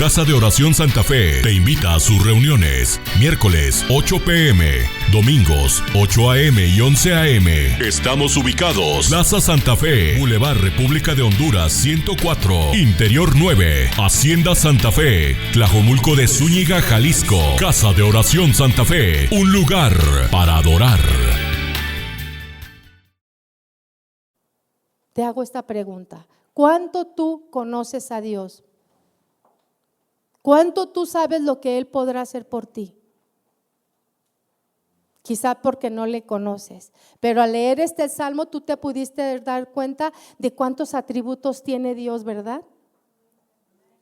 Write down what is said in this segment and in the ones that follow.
Casa de Oración Santa Fe te invita a sus reuniones. Miércoles 8 p.m, domingos 8 a.m. y 11 a.m. Estamos ubicados: Plaza Santa Fe, Boulevard República de Honduras 104, Interior 9, Hacienda Santa Fe, Tlajomulco de Zúñiga, Jalisco. Casa de Oración Santa Fe, un lugar para adorar. Te hago esta pregunta: ¿cuánto tú conoces a Dios? ¿Cuánto tú sabes lo que Él podrá hacer por ti? Quizá porque no le conoces, pero al leer este salmo tú te pudiste dar cuenta de cuántos atributos tiene Dios, ¿verdad?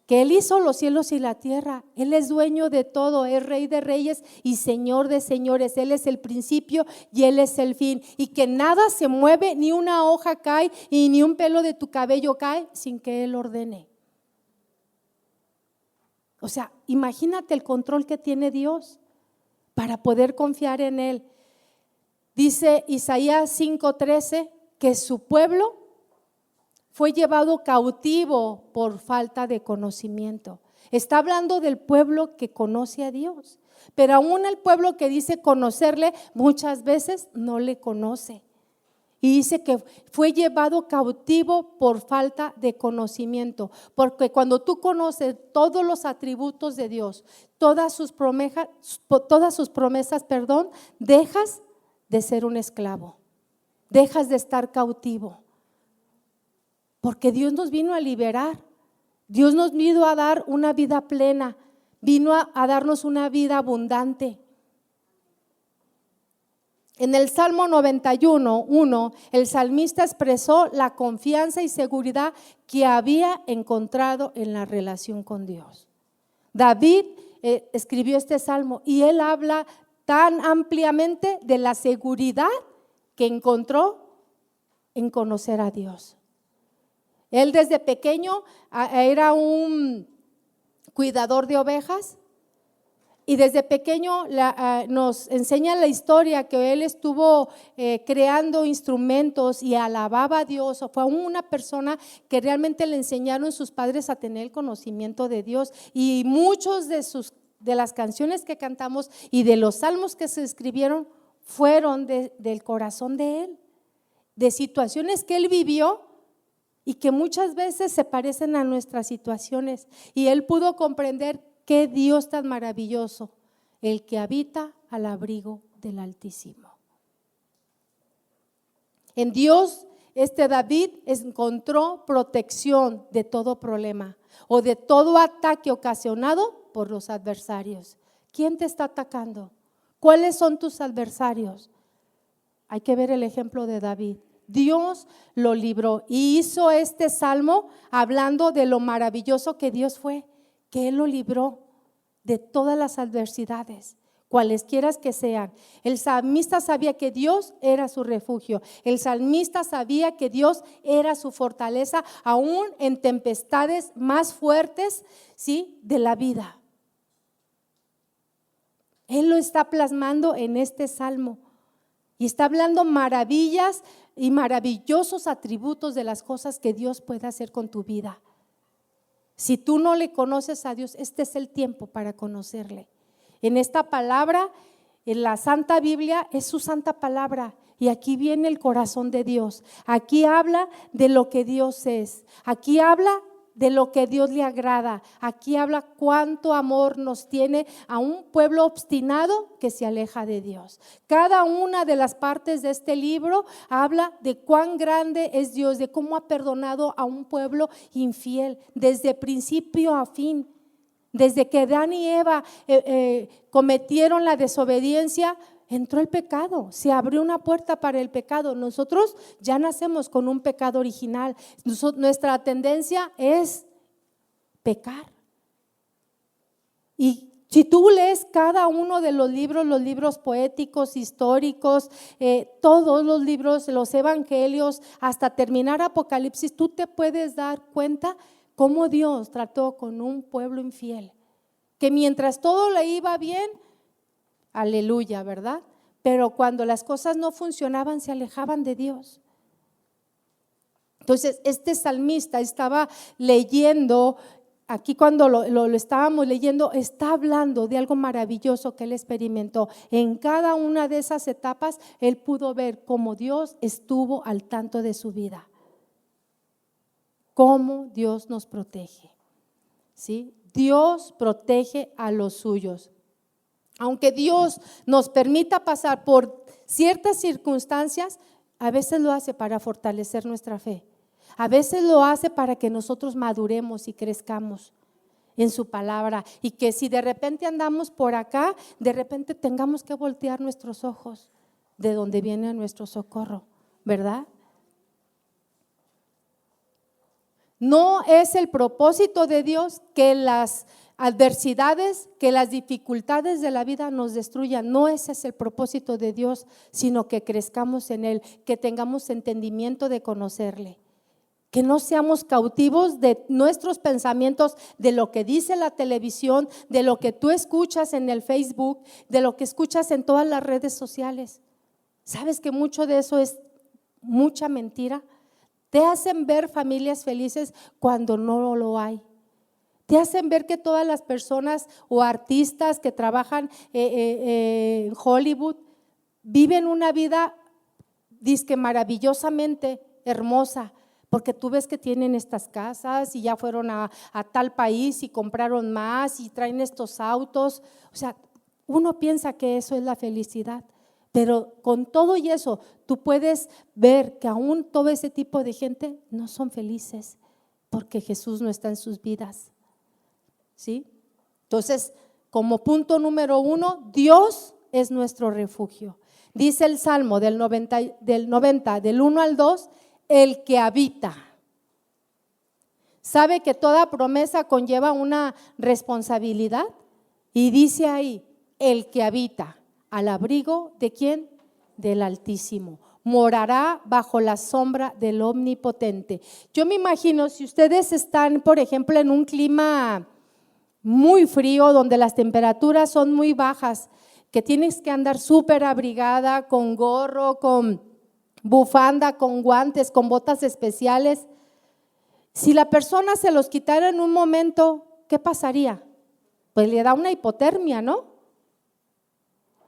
Que Él hizo los cielos y la tierra, Él es dueño de todo, es Rey de reyes y Señor de señores, Él es el principio y Él es el fin, y que nada se mueve, ni una hoja cae y ni un pelo de tu cabello cae sin que Él ordene. O sea, imagínate el control que tiene Dios para poder confiar en Él. Dice Isaías 5:13 que su pueblo fue llevado cautivo por falta de conocimiento. Está hablando del pueblo que conoce a Dios, pero aún el pueblo que dice conocerle muchas veces no le conoce. Y dice que fue llevado cautivo por falta de conocimiento, porque cuando tú conoces todos los atributos de Dios, todas sus promesas, dejas de ser un esclavo, dejas de estar cautivo, porque Dios nos vino a liberar, Dios nos vino a dar una vida plena, vino a darnos una vida abundante. En el Salmo 91:1, el salmista expresó la confianza y seguridad que había encontrado en la relación con Dios. David escribió este salmo y él habla tan ampliamente de la seguridad que encontró en conocer a Dios. Él desde pequeño era un cuidador de ovejas. Y desde pequeño nos enseña la historia que él estuvo creando instrumentos y alababa a Dios. Fue una persona que realmente le enseñaron sus padres a tener el conocimiento de Dios. Y muchos de las canciones que cantamos y de los salmos que se escribieron fueron del corazón de él, de situaciones que él vivió y que muchas veces se parecen a nuestras situaciones. Y él pudo comprender qué Dios tan maravilloso, el que habita al abrigo del Altísimo. En Dios, David encontró protección de todo problema o de todo ataque ocasionado por los adversarios. ¿Quién te está atacando? ¿Cuáles son tus adversarios? Hay que ver el ejemplo de David. Dios lo libró y hizo este salmo hablando de lo maravilloso que Dios fue, que Él lo libró de todas las adversidades, cualesquiera que sean. El salmista sabía que Dios era su refugio. El salmista sabía que Dios era su fortaleza, aún en tempestades más fuertes, ¿sí?, de la vida. Él lo está plasmando en este salmo y está hablando maravillas y maravillosos atributos de las cosas que Dios puede hacer con tu vida. Si tú no le conoces a Dios, este es el tiempo para conocerle. En esta palabra, en la Santa Biblia, es su santa palabra. Y aquí viene el corazón de Dios. Aquí habla de lo que Dios es. Aquí habla de lo que Dios le agrada. Aquí habla cuánto amor nos tiene a un pueblo obstinado que se aleja de Dios. Cada una de las partes de este libro habla de cuán grande es Dios, de cómo ha perdonado a un pueblo infiel desde principio a fin. Desde que Adán y Eva cometieron la desobediencia, entró el pecado, se abrió una puerta para el pecado. Nosotros ya nacemos con un pecado original. Nuestra tendencia es pecar. Y si tú lees cada uno de los libros poéticos, históricos, todos los libros, los evangelios, hasta terminar Apocalipsis, tú te puedes dar cuenta cómo Dios trató con un pueblo infiel, que mientras todo le iba bien, aleluya, ¿verdad? Pero cuando las cosas no funcionaban, se alejaban de Dios. Entonces, este salmista estaba leyendo aquí cuando lo estábamos leyendo, está hablando de algo maravilloso que él experimentó. En cada una de esas etapas, él pudo ver cómo Dios estuvo al tanto de su vida, cómo Dios nos protege, ¿sí? Dios protege a los suyos. Aunque Dios nos permita pasar por ciertas circunstancias, a veces lo hace para fortalecer nuestra fe. A veces lo hace para que nosotros maduremos y crezcamos en su palabra, y que si de repente andamos por acá, de repente tengamos que voltear nuestros ojos de donde viene nuestro socorro, ¿verdad? No es el propósito de Dios que las adversidades, que las dificultades de la vida nos destruyan. No ese es el propósito de Dios, sino que crezcamos en Él, que tengamos entendimiento de conocerle, que no seamos cautivos de nuestros pensamientos, de lo que dice la televisión, de lo que tú escuchas en el Facebook, de lo que escuchas en todas las redes sociales. ¿Sabes que mucho de eso es mucha mentira? Te hacen ver familias felices cuando no lo hay. Te hacen ver que todas las personas o artistas que trabajan en Hollywood viven una vida dizque maravillosamente hermosa, porque tú ves que tienen estas casas y ya fueron a tal país y compraron más y traen estos autos. O sea, uno piensa que eso es la felicidad, pero con todo y eso tú puedes ver que aún todo ese tipo de gente no son felices porque Jesús no está en sus vidas, ¿sí? Entonces, como punto número 1, Dios es nuestro refugio. Dice el Salmo del 90, del 1 al 2, el que habita. ¿Sabe que toda promesa conlleva una responsabilidad? Y dice ahí, el que habita al abrigo ¿de quién? Del Altísimo. Morará bajo la sombra del Omnipotente. Yo me imagino si ustedes están, por ejemplo, en un clima muy frío, donde las temperaturas son muy bajas, que tienes que andar súper abrigada, con gorro, con bufanda, con guantes, con botas especiales. Si la persona se los quitara en un momento, ¿qué pasaría? Pues le da una hipotermia, ¿no?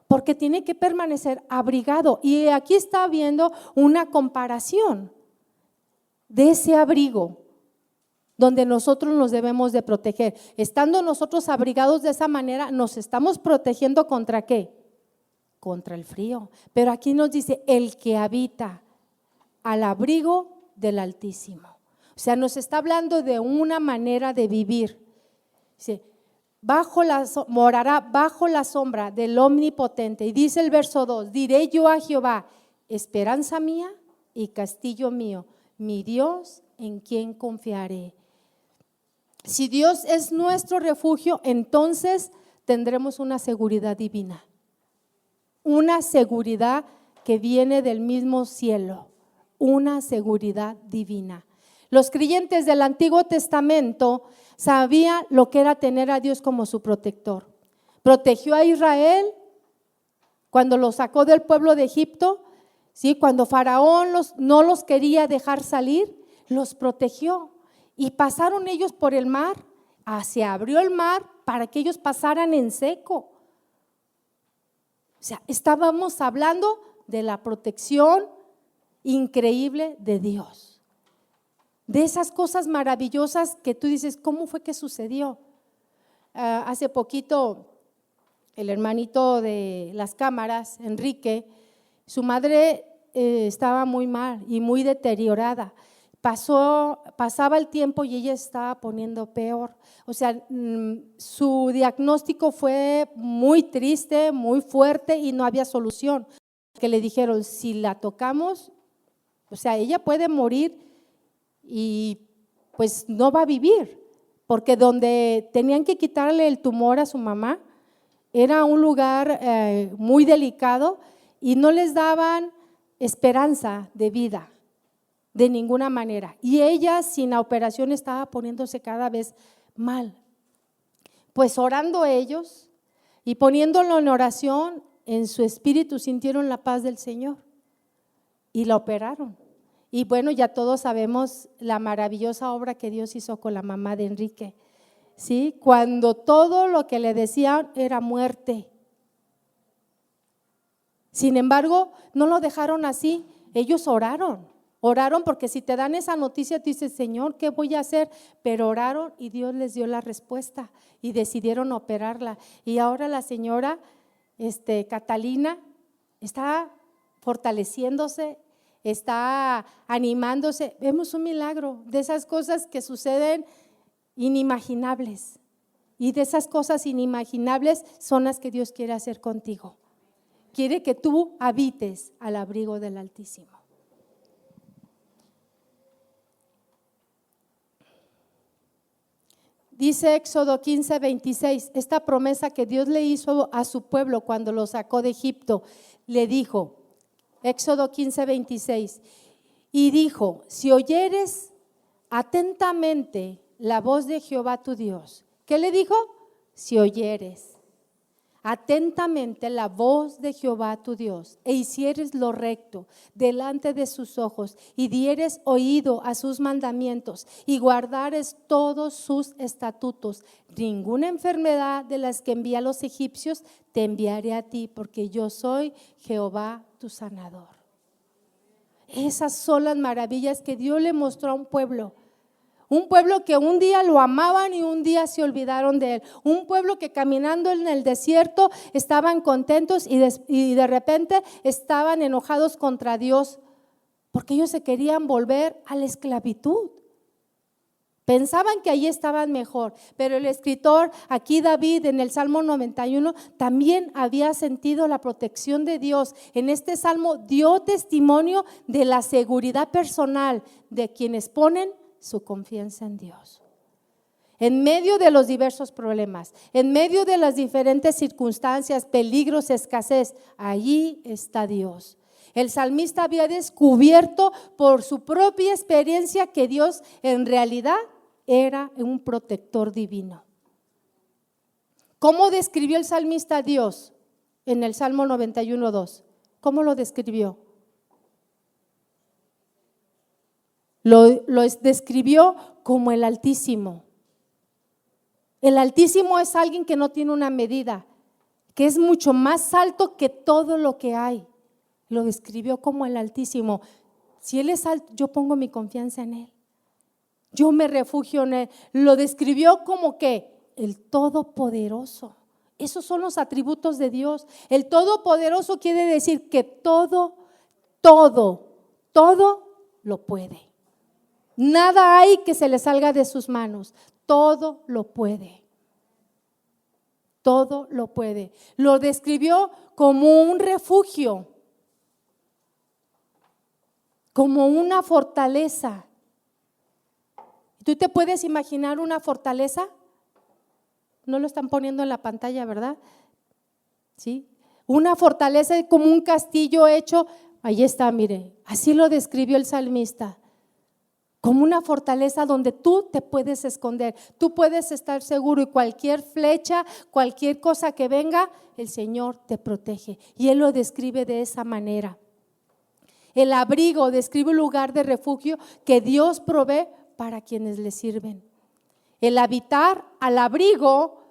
Porque tiene que permanecer abrigado. Y aquí está viendo una comparación de ese abrigo donde nosotros nos debemos de proteger. Estando nosotros abrigados de esa manera, nos estamos protegiendo ¿contra qué? Contra el frío. Pero aquí nos dice, el que habita al abrigo del Altísimo. O sea, nos está hablando de una manera de vivir. Dice, morará bajo la sombra del Omnipotente. Y dice el verso 2, diré yo a Jehová, esperanza mía y castillo mío, mi Dios en quien confiaré. Si Dios es nuestro refugio, entonces tendremos una seguridad divina, una seguridad que viene del mismo cielo, una seguridad divina. Los creyentes del Antiguo Testamento sabían lo que era tener a Dios como su protector. Protegió a Israel cuando lo sacó del pueblo de Egipto, ¿sí? Cuando Faraón no los quería dejar salir, los protegió. Y pasaron ellos por el mar, se abrió el mar para que ellos pasaran en seco. O sea, estábamos hablando de la protección increíble de Dios, de esas cosas maravillosas que tú dices, ¿cómo fue que sucedió? Hace poquito el hermanito de las cámaras, Enrique, su madre estaba muy mal y muy deteriorada. Pasaba el tiempo y ella estaba poniendo peor. O sea, su diagnóstico fue muy triste, muy fuerte y no había solución. Que le dijeron, si la tocamos, o sea, ella puede morir y pues no va a vivir, porque donde tenían que quitarle el tumor a su mamá era un lugar muy delicado y no les daban esperanza de vida. De ninguna manera. Y ella sin la operación estaba poniéndose cada vez mal. Pues orando ellos y poniéndolo en oración, en su espíritu sintieron la paz del Señor y la operaron. Y bueno, ya todos sabemos la maravillosa obra que Dios hizo con la mamá de Enrique. ¿sí? Cuando todo lo que le decían era muerte. Sin embargo, no lo dejaron así, ellos oraron porque si te dan esa noticia, tú dices, Señor, ¿qué voy a hacer? Pero oraron y Dios les dio la respuesta y decidieron operarla. Y ahora la señora Catalina está fortaleciéndose, está animándose. Vemos un milagro de esas cosas que suceden inimaginables. Y de esas cosas inimaginables son las que Dios quiere hacer contigo. Quiere que tú habites al abrigo del Altísimo. Dice Éxodo 15:26, esta promesa que Dios le hizo a su pueblo cuando lo sacó de Egipto, le dijo, Éxodo 15:26, y dijo, si oyeres atentamente la voz de Jehová tu Dios. ¿Qué le dijo? Si oyeres atentamente la voz de Jehová tu Dios e hicieres lo recto delante de sus ojos y dieres oído a sus mandamientos y guardares todos sus estatutos, ninguna enfermedad de las que envía a los egipcios te enviaré a ti, porque yo soy Jehová tu sanador. Esas son las maravillas que Dios le mostró a un pueblo que un día lo amaban y un día se olvidaron de él, un pueblo que caminando en el desierto estaban contentos y de repente estaban enojados contra Dios porque ellos se querían volver a la esclavitud. Pensaban que allí estaban mejor, pero el escritor aquí David en el Salmo 91 también había sentido la protección de Dios. En este salmo dio testimonio de la seguridad personal de quienes ponen su confianza en Dios. En medio de los diversos problemas, en medio de las diferentes circunstancias, peligros, escasez, allí está Dios. El salmista había descubierto por su propia experiencia que Dios en realidad era un protector divino. ¿Cómo describió el salmista a Dios en el Salmo 91:2? ¿Cómo lo describió? Lo describió como el Altísimo. El Altísimo es alguien que no tiene una medida, que es mucho más alto que todo lo que hay. Lo describió como el Altísimo. Si Él es alto, yo pongo mi confianza en Él. Yo me refugio en Él. Lo describió como que el Todopoderoso. Esos son los atributos de Dios. El Todopoderoso quiere decir que todo lo puede. Nada hay que se le salga de sus manos. Todo lo puede. Todo lo puede. Lo describió como un refugio, como una fortaleza. ¿Tú te puedes imaginar una fortaleza? No lo están poniendo en la pantalla, ¿verdad? ¿Sí? Una fortaleza como un castillo hecho, ahí está, mire, así lo describió el salmista. Como una fortaleza donde tú te puedes esconder, tú puedes estar seguro y cualquier flecha, cualquier cosa que venga, el Señor te protege. Y Él lo describe de esa manera. El abrigo describe un lugar de refugio que Dios provee para quienes le sirven. El habitar al abrigo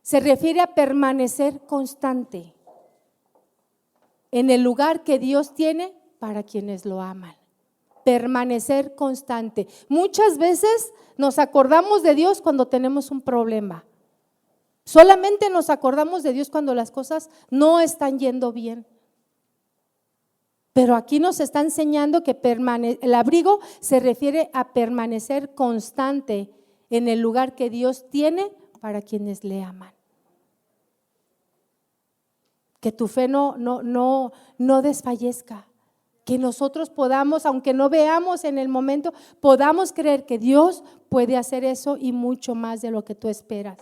se refiere a permanecer constante en el lugar que Dios tiene para quienes lo aman. Permanecer constante. Muchas veces nos acordamos de Dios cuando tenemos un problema. Solamente nos acordamos de Dios cuando las cosas no están yendo bien. Pero aquí nos está enseñando que el abrigo se refiere a permanecer constante en el lugar que Dios tiene para quienes le aman. Que tu fe no desfallezca. Que nosotros podamos, aunque no veamos en el momento, podamos creer que Dios puede hacer eso y mucho más de lo que tú esperas.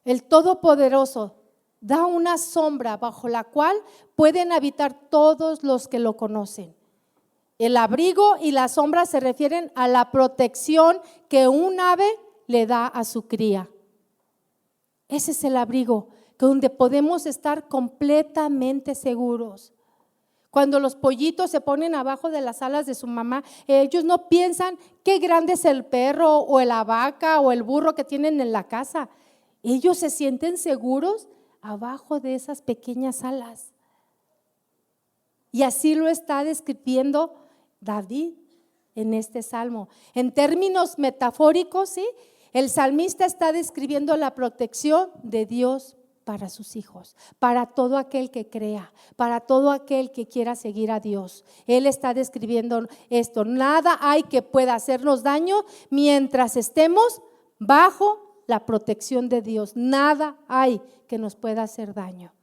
El Todopoderoso da una sombra bajo la cual pueden habitar todos los que lo conocen. El abrigo y la sombra se refieren a la protección que un ave le da a su cría. Ese es el abrigo, donde podemos estar completamente seguros. Cuando los pollitos se ponen abajo de las alas de su mamá, ellos no piensan qué grande es el perro o la vaca o el burro que tienen en la casa. Ellos se sienten seguros abajo de esas pequeñas alas. Y así lo está describiendo David en este salmo. En términos metafóricos, ¿sí? El salmista está describiendo la protección de Dios para sus hijos, para todo aquel que crea, para todo aquel que quiera seguir a Dios. Él está describiendo esto. Nada hay que pueda hacernos daño mientras estemos bajo la protección de Dios. Nada hay que nos pueda hacer daño.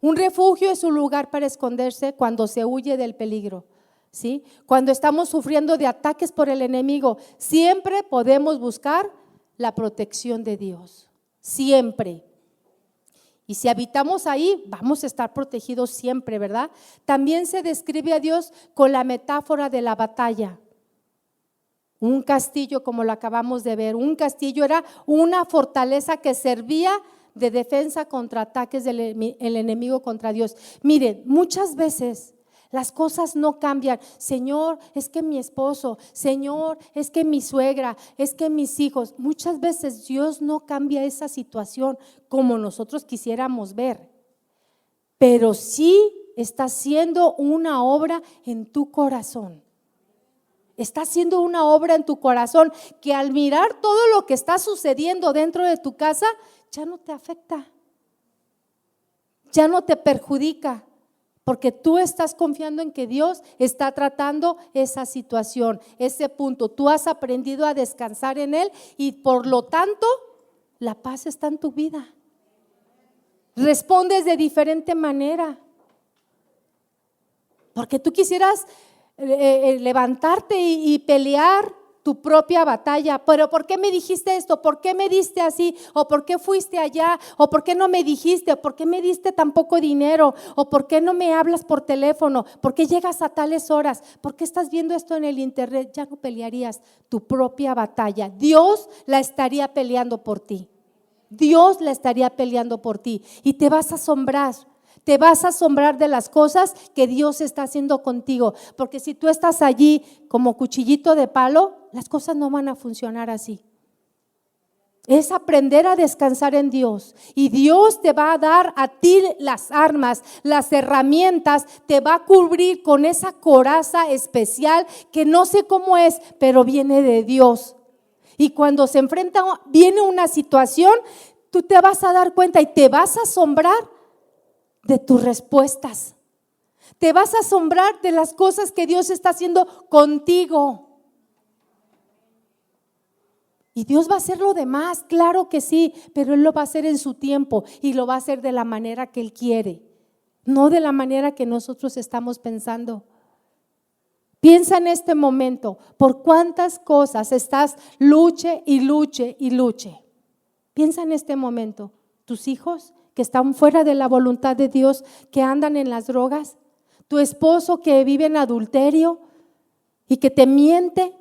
Un refugio es un lugar para esconderse cuando se huye del peligro, ¿sí? Cuando estamos sufriendo de ataques por el enemigo, siempre podemos buscar la protección de Dios, siempre. Y si habitamos ahí, vamos a estar protegidos siempre, ¿verdad? También se describe a Dios con la metáfora de la batalla. Un castillo, como lo acabamos de ver, un castillo era una fortaleza que servía de defensa contra ataques del enemigo contra Dios. Miren, muchas veces las cosas no cambian. Señor, es que mi esposo, Señor, es que mi suegra, es que mis hijos. Muchas veces Dios no cambia esa situación como nosotros quisiéramos ver, pero sí está haciendo una obra en tu corazón. Está haciendo una obra en tu corazón que al mirar todo lo que está sucediendo dentro de tu casa, ya no te afecta, ya no te perjudica. Porque tú estás confiando en que Dios está tratando esa situación, ese punto. Tú has aprendido a descansar en Él y por lo tanto la paz está en tu vida. Respondes de diferente manera. Porque tú quisieras levantarte y pelear tu propia batalla. Pero ¿por qué me dijiste esto? ¿Por qué me diste así? ¿O por qué fuiste allá? ¿O por qué no me dijiste? ¿O por qué me diste tan poco dinero? ¿O por qué no me hablas por teléfono? ¿Por qué llegas a tales horas? ¿Por qué estás viendo esto en el internet? Ya no pelearías tu propia batalla. Dios la estaría peleando por ti. Dios la estaría peleando por ti y te vas a asombrar. Te vas a asombrar de las cosas que Dios está haciendo contigo, porque si tú estás allí como cuchillito de palo, las cosas no van a funcionar así. Es aprender a descansar en Dios y Dios te va a dar a ti las armas, las herramientas, te va a cubrir con esa coraza especial que no sé cómo es, pero viene de Dios. Y cuando se enfrenta, viene una situación, tú te vas a dar cuenta y te vas a asombrar de tus respuestas. Te vas a asombrar de las cosas que Dios está haciendo contigo. Y Dios va a hacer lo demás, claro que sí, pero Él lo va a hacer en su tiempo y lo va a hacer de la manera que Él quiere, no de la manera que nosotros estamos pensando. Piensa en este momento, por cuántas cosas estás luche y luche y luche. Piensa en este momento, tus hijos que están fuera de la voluntad de Dios, que andan en las drogas, tu esposo que vive en adulterio y que te miente,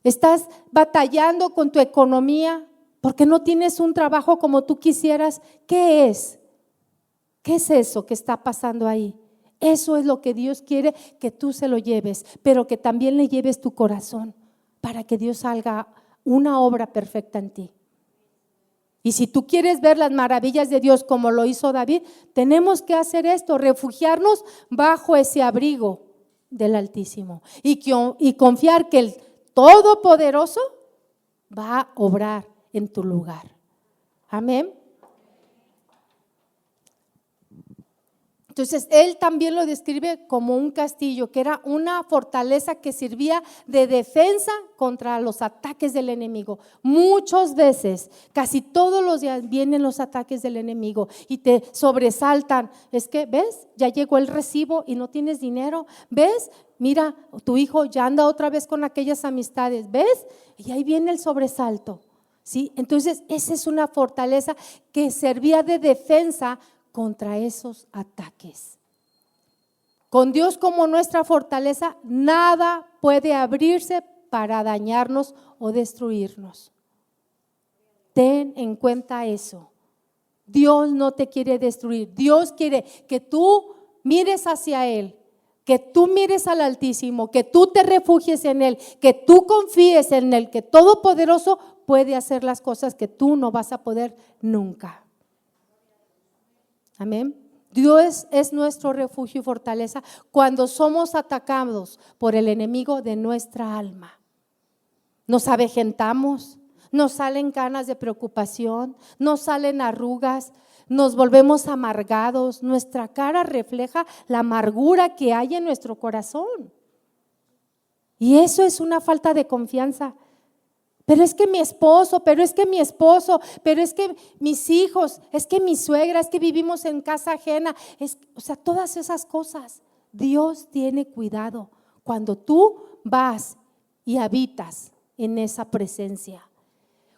estás batallando con tu economía porque no tienes un trabajo como tú quisieras. ¿Qué es? ¿Qué es eso que está pasando ahí? Eso es lo que Dios quiere que tú se lo lleves, pero que también le lleves tu corazón para que Dios haga una obra perfecta en ti. Y si tú quieres ver las maravillas de Dios como lo hizo David, tenemos que hacer esto, refugiarnos bajo ese abrigo del Altísimo y confiar que el Todopoderoso va a obrar en tu lugar. Amén. Entonces, él también lo describe como un castillo, que era una fortaleza que servía de defensa contra los ataques del enemigo. Muchas veces, casi todos los días vienen los ataques del enemigo y te sobresaltan. Es que, ¿ves? Ya llegó el recibo y no tienes dinero. ¿Ves? Mira, tu hijo ya anda otra vez con aquellas amistades. ¿Ves? Y ahí viene el sobresalto. ¿Sí? Entonces, esa es una fortaleza que servía de defensa contra esos ataques. Con Dios como nuestra fortaleza, nada puede abrirse para dañarnos o destruirnos. Ten en cuenta eso. Dios no te quiere destruir. Dios quiere que tú mires hacia Él, que tú mires al Altísimo, que tú te refugies en Él, que tú confíes en Él, que Todopoderoso puede hacer las cosas que tú no vas a poder nunca. Amén. Dios es nuestro refugio y fortaleza cuando somos atacados por el enemigo de nuestra alma. Nos avejentamos, nos salen canas de preocupación, nos salen arrugas, nos volvemos amargados, nuestra cara refleja la amargura que hay en nuestro corazón. Y eso es una falta de confianza. Pero es que mi esposo, pero es que mi esposo, pero es que mis hijos, es que mi suegra, es que vivimos en casa ajena. O sea, todas esas cosas. Dios tiene cuidado cuando tú vas y habitas en esa presencia.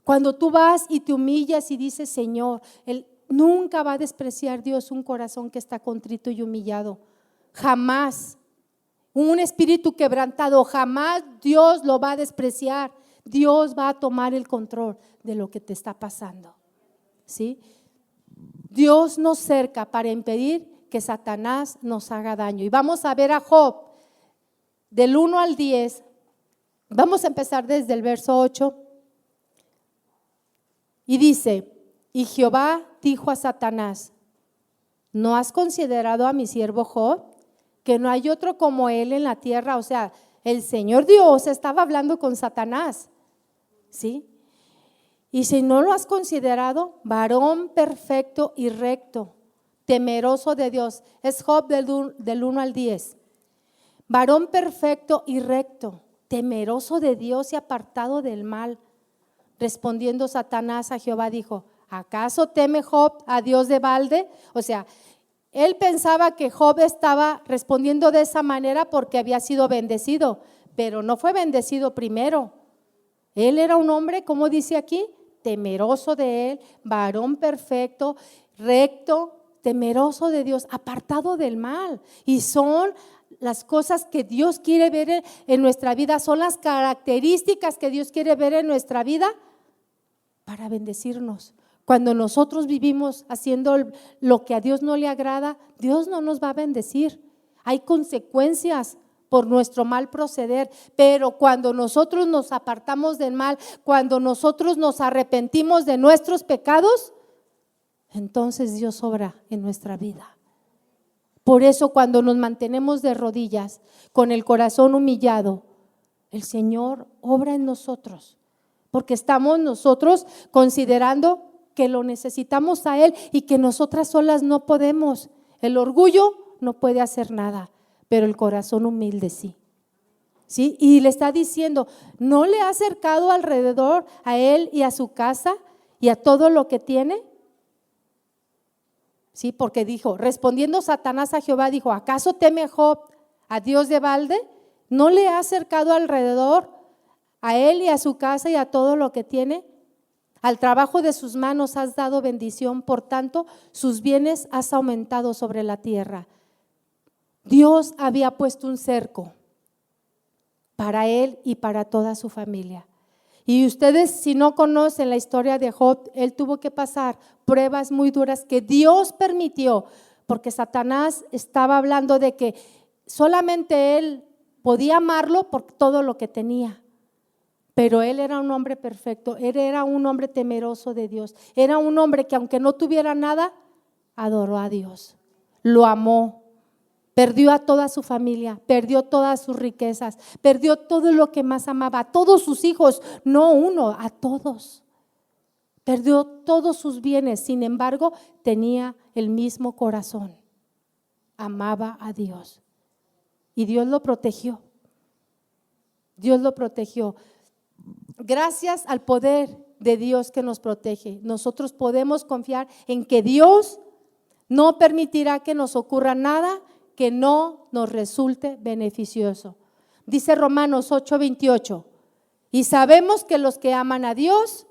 Cuando tú vas y te humillas y dices, Señor, Él nunca va a despreciar Dios un corazón que está contrito y humillado. Jamás. Un espíritu quebrantado, jamás Dios lo va a despreciar. Dios va a tomar el control de lo que te está pasando, ¿sí? Dios nos cerca para impedir que Satanás nos haga daño. Y vamos a ver a Job del 1 al 10. Vamos a empezar desde el verso 8. Y dice, y Jehová dijo a Satanás, ¿no has considerado a mi siervo Job, que no hay otro como él en la tierra? O sea, el Señor Dios estaba hablando con Satanás, ¿sí? Y si no lo has considerado, varón perfecto y recto, temeroso de Dios. Es Job del 1 al 10. Varón perfecto y recto, temeroso de Dios y apartado del mal. Respondiendo Satanás a Jehová dijo, ¿acaso teme Job a Dios de balde? O sea, él pensaba que Job estaba respondiendo de esa manera porque había sido bendecido, pero no fue bendecido primero. Él era un hombre, como dice aquí, temeroso de Él, varón perfecto, recto, temeroso de Dios, apartado del mal. Y son las cosas que Dios quiere ver en nuestra vida, son las características que Dios quiere ver en nuestra vida para bendecirnos. Cuando nosotros vivimos haciendo lo que a Dios no le agrada, Dios no nos va a bendecir. Hay consecuencias por nuestro mal proceder, pero cuando nosotros nos apartamos del mal, cuando nosotros nos arrepentimos de nuestros pecados, entonces Dios obra en nuestra vida. Por eso cuando nos mantenemos de rodillas, con el corazón humillado, el Señor obra en nosotros, porque estamos nosotros considerando que lo necesitamos a Él y que nosotras solas no podemos. El orgullo no puede hacer nada, pero el corazón humilde sí. ¿Sí? Y le está diciendo, ¿no le ha acercado alrededor a él y a su casa y a todo lo que tiene? Sí, porque dijo, respondiendo Satanás a Jehová, dijo, ¿acaso teme Job a Dios de balde? ¿No le ha acercado alrededor a él y a su casa y a todo lo que tiene? Al trabajo de sus manos has dado bendición, por tanto, sus bienes has aumentado sobre la tierra. Dios había puesto un cerco para él y para toda su familia. Y ustedes, si no conocen la historia de Job, él tuvo que pasar pruebas muy duras que Dios permitió, porque Satanás estaba hablando de que solamente él podía amarlo por todo lo que tenía. Pero él era un hombre perfecto, él era un hombre temeroso de Dios, era un hombre que aunque no tuviera nada, adoró a Dios, lo amó. Perdió a toda su familia, perdió todas sus riquezas, perdió todo lo que más amaba, a todos sus hijos, no uno, a todos. Perdió todos sus bienes, sin embargo, tenía el mismo corazón. Amaba a Dios y Dios lo protegió. Dios lo protegió. Gracias al poder de Dios que nos protege, nosotros podemos confiar en que Dios no permitirá que nos ocurra nada que no nos resulte beneficioso. Dice Romanos 8:28, y sabemos que los que aman a Dios,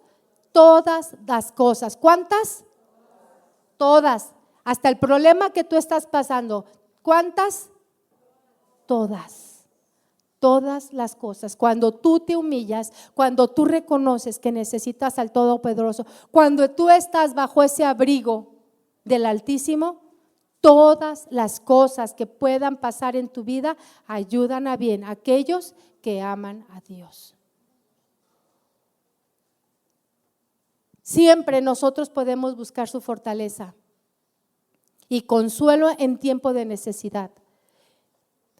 todas las cosas, ¿cuántas? Todas, hasta el problema que tú estás pasando, ¿cuántas? Todas las cosas. Cuando tú te humillas, cuando tú reconoces que necesitas al Todopoderoso, cuando tú estás bajo ese abrigo del Altísimo, Todas las cosas que puedan pasar en tu vida ayudan a bien a aquellos que aman a Dios. Siempre nosotros podemos buscar su fortaleza y consuelo en tiempo de necesidad.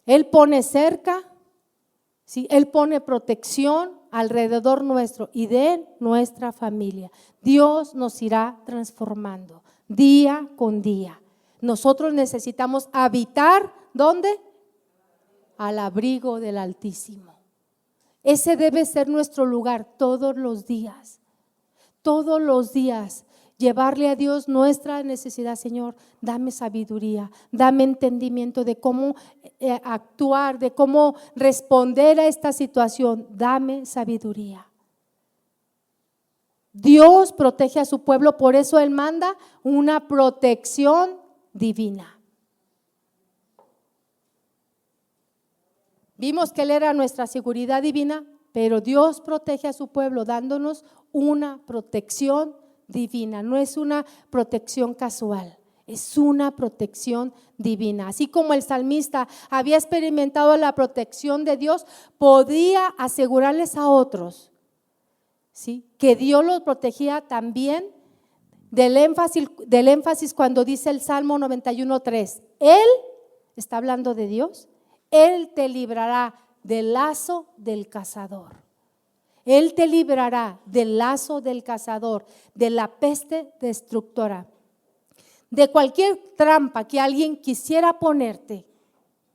Él pone cerca, ¿sí? Él pone protección alrededor nuestro y de nuestra familia. Dios nos irá transformando día con día. Nosotros necesitamos habitar, ¿dónde? Al abrigo del Altísimo. Ese debe ser nuestro lugar todos los días. Todos los días, llevarle a Dios nuestra necesidad. Señor, dame sabiduría, dame entendimiento de cómo actuar, de cómo responder a esta situación. Dame sabiduría. Dios protege a su pueblo, por eso Él manda una protección divina. Vimos que Él era nuestra seguridad divina, pero Dios protege a su pueblo dándonos una protección divina. No es una protección casual, es una protección divina. Así como el salmista había experimentado la protección de Dios, podía asegurarles a otros, ¿sí?, que Dios los protegía también. Del énfasis cuando dice el Salmo 91:3, Él, está hablando de Dios, Él te librará del lazo del cazador. Él te librará del lazo del cazador, de la peste destructora, de cualquier trampa que alguien quisiera ponerte.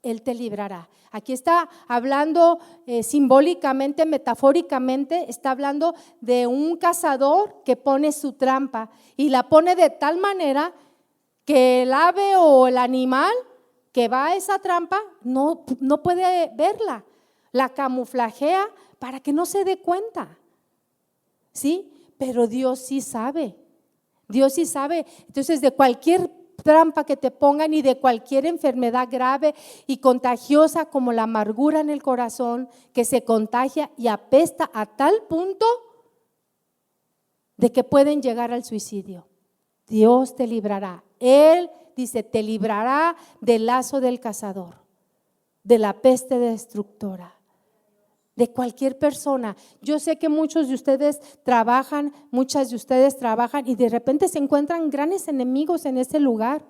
Él te librará. Aquí está hablando simbólicamente, metafóricamente, está hablando de un cazador que pone su trampa y la pone de tal manera que el ave o el animal que va a esa trampa no puede verla. La camuflajea para que no se dé cuenta, ¿sí? Pero Dios sí sabe. Dios sí sabe. Entonces, de cualquier trampa que te pongan y de cualquier enfermedad grave y contagiosa como la amargura en el corazón, que se contagia y apesta a tal punto de que pueden llegar al suicidio. Dios te librará. Él dice, te librará del lazo del cazador, de la peste destructora, de cualquier persona. Yo sé que muchas de ustedes trabajan y de repente se encuentran grandes enemigos en ese lugar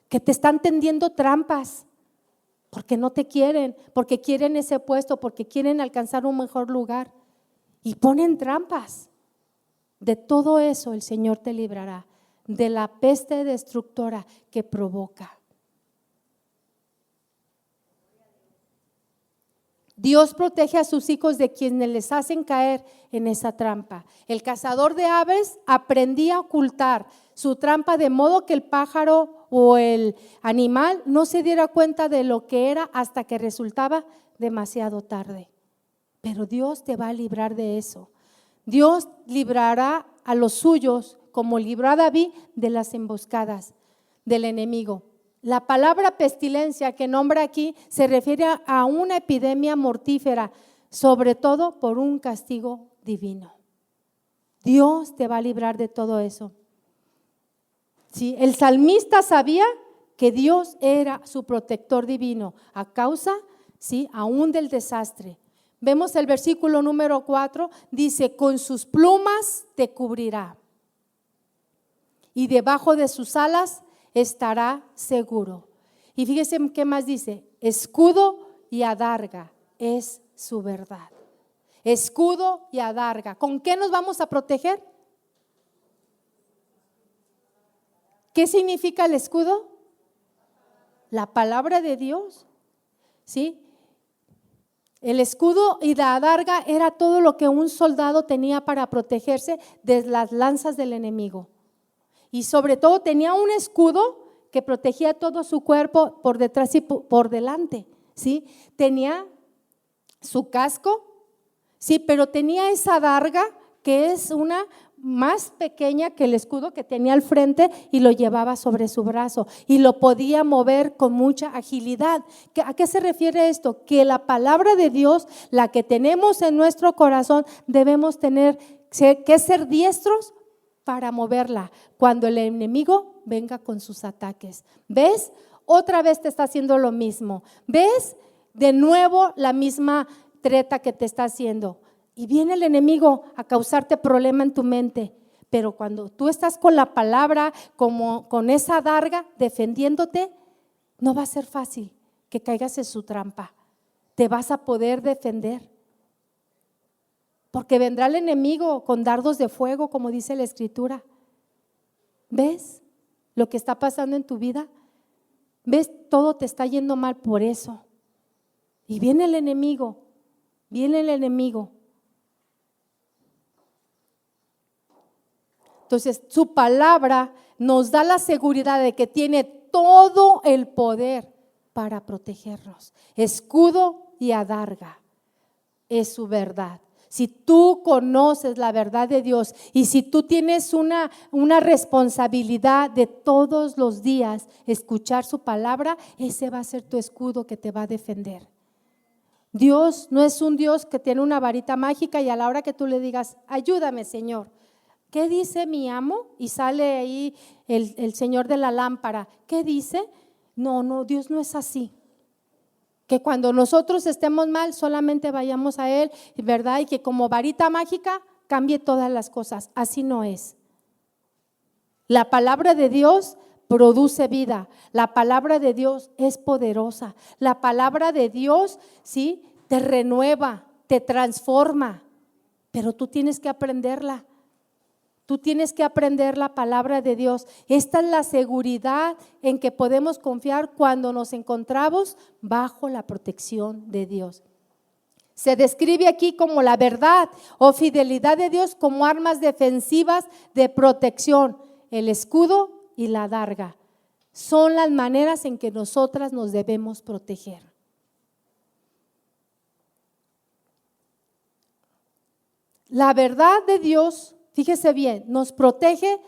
que te están tendiendo trampas porque no te quieren, porque quieren ese puesto, porque quieren alcanzar un mejor lugar y ponen trampas. De todo eso el Señor te librará, de la peste destructora que provoca. Dios protege a sus hijos de quienes les hacen caer en esa trampa. El cazador de aves aprendía a ocultar su trampa de modo que el pájaro o el animal no se diera cuenta de lo que era hasta que resultaba demasiado tarde. Pero Dios te va a librar de eso. Dios librará a los suyos, como libró a David de las emboscadas del enemigo. La palabra pestilencia que nombra aquí se refiere a una epidemia mortífera, sobre todo por un castigo divino. Dios te va a librar de todo eso. Sí, el salmista sabía que Dios era su protector divino a causa, sí, aún del desastre. Vemos el versículo número 4, dice, con sus plumas te cubrirá y debajo de sus alas estará seguro. Y fíjese qué más dice, escudo y adarga es su verdad. Escudo y adarga. ¿Con qué nos vamos a proteger? ¿Qué significa el escudo? La palabra de Dios, ¿sí? El escudo y la adarga era todo lo que un soldado tenía para protegerse de las lanzas del enemigo. Y sobre todo tenía un escudo que protegía todo su cuerpo por detrás y por delante, ¿sí? Tenía su casco, sí, pero tenía esa adarga que es una más pequeña que el escudo que tenía al frente y lo llevaba sobre su brazo y lo podía mover con mucha agilidad. ¿A qué se refiere esto? Que la palabra de Dios, la que tenemos en nuestro corazón, debemos tener que ser diestros para moverla cuando el enemigo venga con sus ataques. ¿Ves? Otra vez te está haciendo lo mismo. ¿Ves? De nuevo la misma treta que te está haciendo. Y viene el enemigo a causarte problema en tu mente. Pero cuando tú estás con la palabra, como con esa adarga, defendiéndote, no va a ser fácil que caigas en su trampa. Te vas a poder defender. Porque vendrá el enemigo con dardos de fuego, como dice la Escritura. ¿Ves lo que está pasando en tu vida? ¿Ves? Todo te está yendo mal por eso. Y viene el enemigo, viene el enemigo. Entonces, su palabra nos da la seguridad de que tiene todo el poder para protegernos. Escudo y adarga es su verdad. Si tú conoces la verdad de Dios y si tú tienes una responsabilidad de todos los días escuchar su palabra, ese va a ser tu escudo que te va a defender. Dios no es un Dios que tiene una varita mágica y a la hora que tú le digas, ayúdame, Señor. ¿Qué dice mi amo? Y sale ahí el Señor de la lámpara. ¿Qué dice? No, Dios no es así. Que cuando nosotros estemos mal solamente vayamos a Él, ¿verdad? Y que como varita mágica cambie todas las cosas. Así no es. La palabra de Dios produce vida. La palabra de Dios es poderosa. La palabra de Dios, ¿sí? Te renueva, te transforma. Pero tú tienes que aprenderla. Tú tienes que aprender la palabra de Dios. Esta es la seguridad en que podemos confiar cuando nos encontramos bajo la protección de Dios. Se describe aquí como la verdad o fidelidad de Dios como armas defensivas de protección. El escudo y la adarga son las maneras en que nosotras nos debemos proteger. La verdad de Dios, fíjese bien, nos protege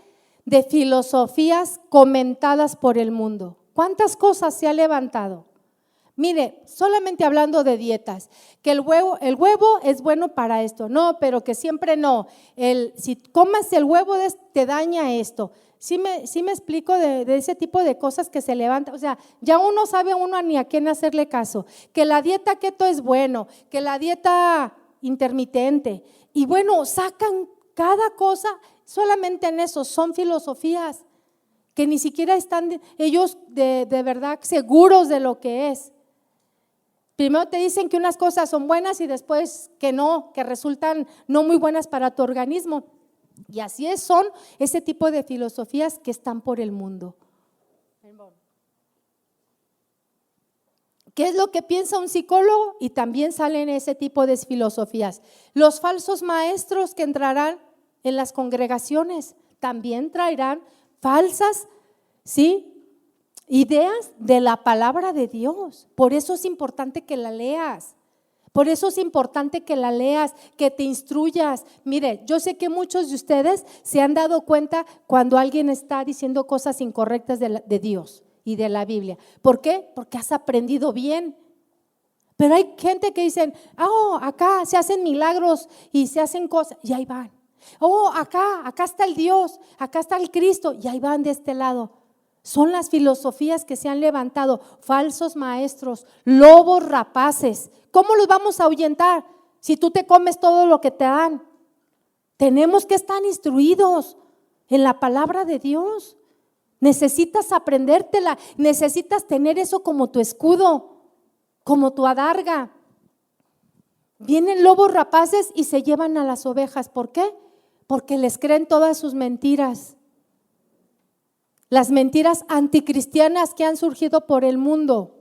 de filosofías comentadas por el mundo. ¿Cuántas cosas se ha levantado? Mire, solamente hablando de dietas, que el huevo es bueno para esto, no, pero que siempre no. Si comas el huevo te daña esto. Sí me explico de ese tipo de cosas que se levantan. O sea, ya uno sabe ni a quién hacerle caso. Que la dieta keto es bueno, que la dieta intermitente. Y bueno, sacan cada cosa solamente en eso, son filosofías que ni siquiera están ellos de verdad seguros de lo que es. Primero te dicen que unas cosas son buenas y después que no, que resultan no muy buenas para tu organismo. Y así son ese tipo de filosofías que están por el mundo. ¿Qué es lo que piensa un psicólogo? Y también salen ese tipo de filosofías. Los falsos maestros que entrarán en las congregaciones también traerán falsas, ¿sí?, ideas de la palabra de Dios. Por eso es importante que la leas. Por eso es importante que la leas, que te instruyas. Mire, yo sé que muchos de ustedes se han dado cuenta cuando alguien está diciendo cosas incorrectas de Dios y de la Biblia. ¿Por qué? Porque has aprendido bien. Pero hay gente que dicen, acá se hacen milagros y se hacen cosas, y ahí van. Acá está el Dios, acá está el Cristo, y ahí van de este lado. Son las filosofías que se han levantado, falsos maestros, lobos rapaces. ¿Cómo los vamos a ahuyentar si tú te comes todo lo que te dan? Tenemos que estar instruidos en la palabra de Dios. Necesitas aprendértela, necesitas tener eso como tu escudo, como tu adarga. Vienen lobos rapaces y se llevan a las ovejas. ¿Por qué? Porque les creen todas sus mentiras. Las mentiras anticristianas que han surgido por el mundo.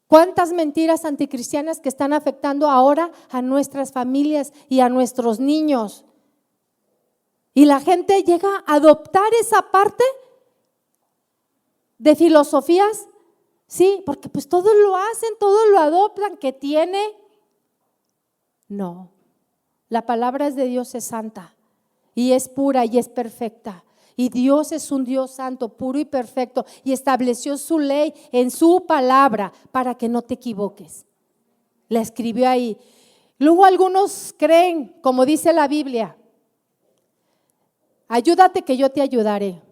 ¿Cuántas mentiras anticristianas que están afectando ahora a nuestras familias y a nuestros niños? Y la gente llega a adoptar esa parte de filosofías, sí, porque pues todos lo hacen, todos lo adoptan, que tiene. No, la palabra de Dios es santa y es pura y es perfecta. Y Dios es un Dios santo, puro y perfecto, y estableció su ley en su palabra para que no te equivoques. La escribió ahí. Luego algunos creen, como dice la Biblia, Ayúdate que yo te ayudaré.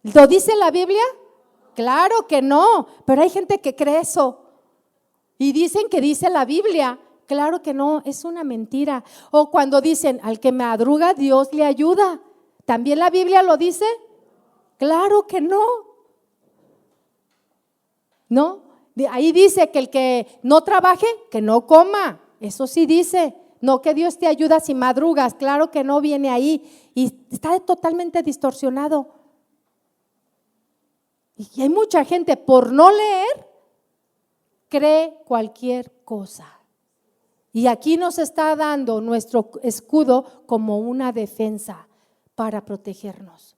¿Lo dice la Biblia? Claro que no, pero hay gente que cree eso y dicen que dice la Biblia. Claro que no, es una mentira. O cuando dicen, al que madruga Dios le ayuda. ¿También la Biblia lo dice? Claro que no. No, ahí dice que el que no trabaje, que no coma. Eso sí dice. No que Dios te ayuda si madrugas. Claro que no viene ahí. Y está totalmente distorsionado. Y hay mucha gente por no leer, cree cualquier cosa. Y aquí nos está dando nuestro escudo como una defensa para protegernos.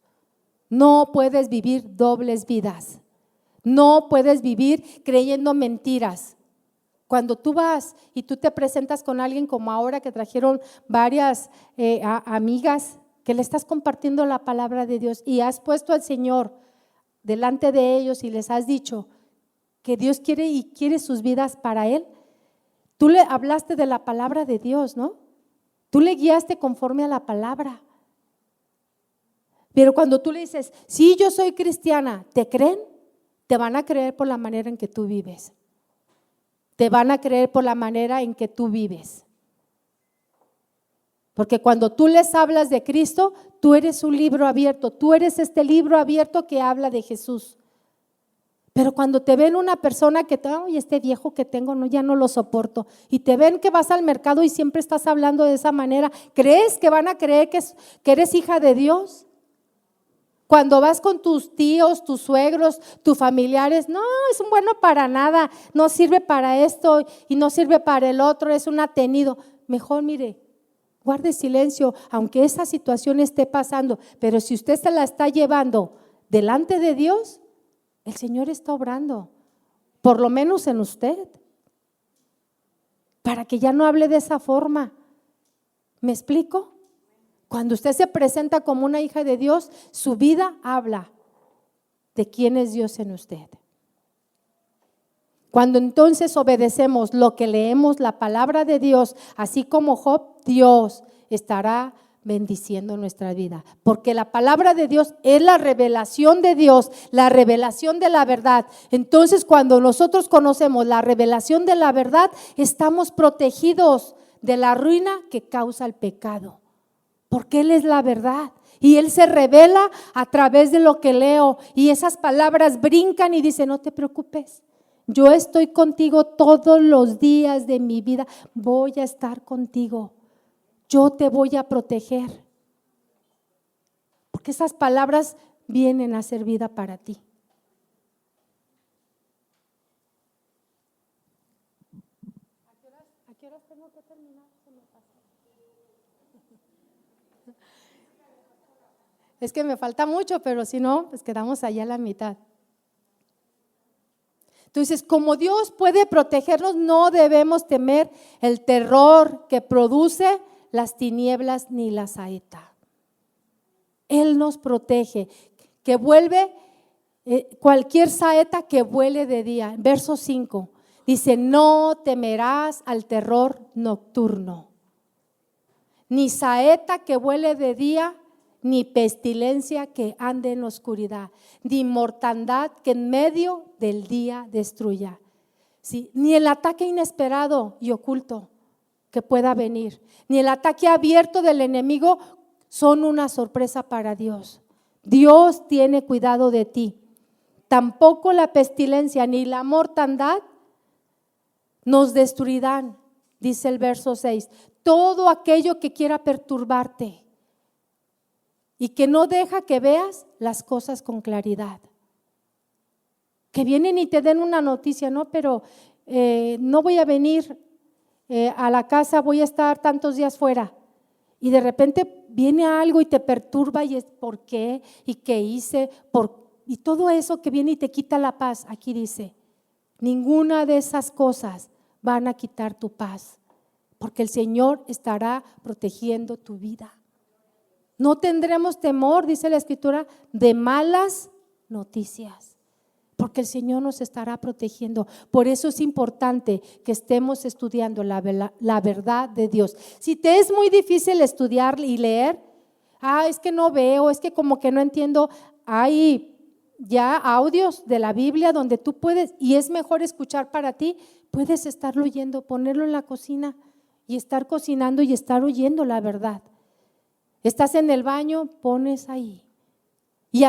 No puedes vivir dobles vidas. No puedes vivir creyendo mentiras. Cuando tú vas y tú te presentas con alguien como ahora que trajeron varias amigas, que le estás compartiendo la palabra de Dios y has puesto al Señor delante de ellos y les has dicho que Dios quiere y quiere sus vidas para Él. Tú le hablaste de la palabra de Dios, ¿no? Tú le guiaste conforme a la palabra. Pero cuando tú le dices, sí, yo soy cristiana, ¿te creen? Te van a creer por la manera en que tú vives. Te van a creer por la manera en que tú vives. Porque cuando tú les hablas de Cristo, tú eres un libro abierto, tú eres este libro abierto que habla de Jesús. Pero cuando te ven una persona que, ay, este viejo que tengo, no, ya no lo soporto, y te ven que vas al mercado y siempre estás hablando de esa manera, ¿crees que van a creer que eres hija de Dios? Cuando vas con tus tíos, tus suegros, tus familiares, no, es un bueno para nada, no sirve para esto y no sirve para el otro, es un atenido. Mejor mire, guarde silencio, aunque esa situación esté pasando, pero si usted se la está llevando delante de Dios, el Señor está obrando, por lo menos en usted, para que ya no hable de esa forma. ¿Me explico? Cuando usted se presenta como una hija de Dios, su vida habla de quién es Dios en usted. Cuando entonces obedecemos lo que leemos, la palabra de Dios, así como Job, Dios estará bendiciendo nuestra vida, porque la palabra de Dios es la revelación de Dios, la revelación de la verdad. Entonces, cuando nosotros conocemos la revelación de la verdad, estamos protegidos de la ruina que causa el pecado, porque Él es la verdad y Él se revela a través de lo que leo, y esas palabras brincan y dicen, no te preocupes, yo estoy contigo todos los días de mi vida, voy a estar contigo. Yo te voy a proteger, porque esas palabras vienen a ser vida para ti. ¿A qué horas tengo que terminar? Es que me falta mucho, pero si no, pues quedamos allá a la mitad. Entonces, como Dios puede protegernos, no debemos temer el terror que produce las tinieblas ni la saeta. Él nos protege, que vuelve cualquier saeta que vuele de día. Verso 5 dice, no temerás al terror nocturno, ni saeta que vuele de día, ni pestilencia que ande en oscuridad, ni mortandad que en medio del día destruya. ¿Sí? Ni el ataque inesperado y oculto que pueda venir, ni el ataque abierto del enemigo son una sorpresa para Dios. Dios tiene cuidado de ti. Tampoco la pestilencia ni la mortandad nos destruirán, dice el verso 6. Todo aquello que quiera perturbarte y que no deja que veas las cosas con claridad. Que vienen y te den una noticia, no, pero no voy a venir a la casa, voy a estar tantos días fuera, y de repente viene algo y te perturba y es ¿por qué? ¿Y qué hice? Y todo eso que viene y te quita la paz. Aquí dice, ninguna de esas cosas van a quitar tu paz, porque el Señor estará protegiendo tu vida. No tendremos temor, dice la Escritura, de malas noticias, porque el Señor nos estará protegiendo. Por eso es importante que estemos estudiando la verdad de Dios. Si te es muy difícil estudiar y leer, es que no veo, es que como que no entiendo, hay ya audios de la Biblia donde tú puedes, y es mejor escuchar para ti, puedes estarlo oyendo, ponerlo en la cocina y estar cocinando y estar oyendo la verdad. Estás en el baño, pones ahí. Y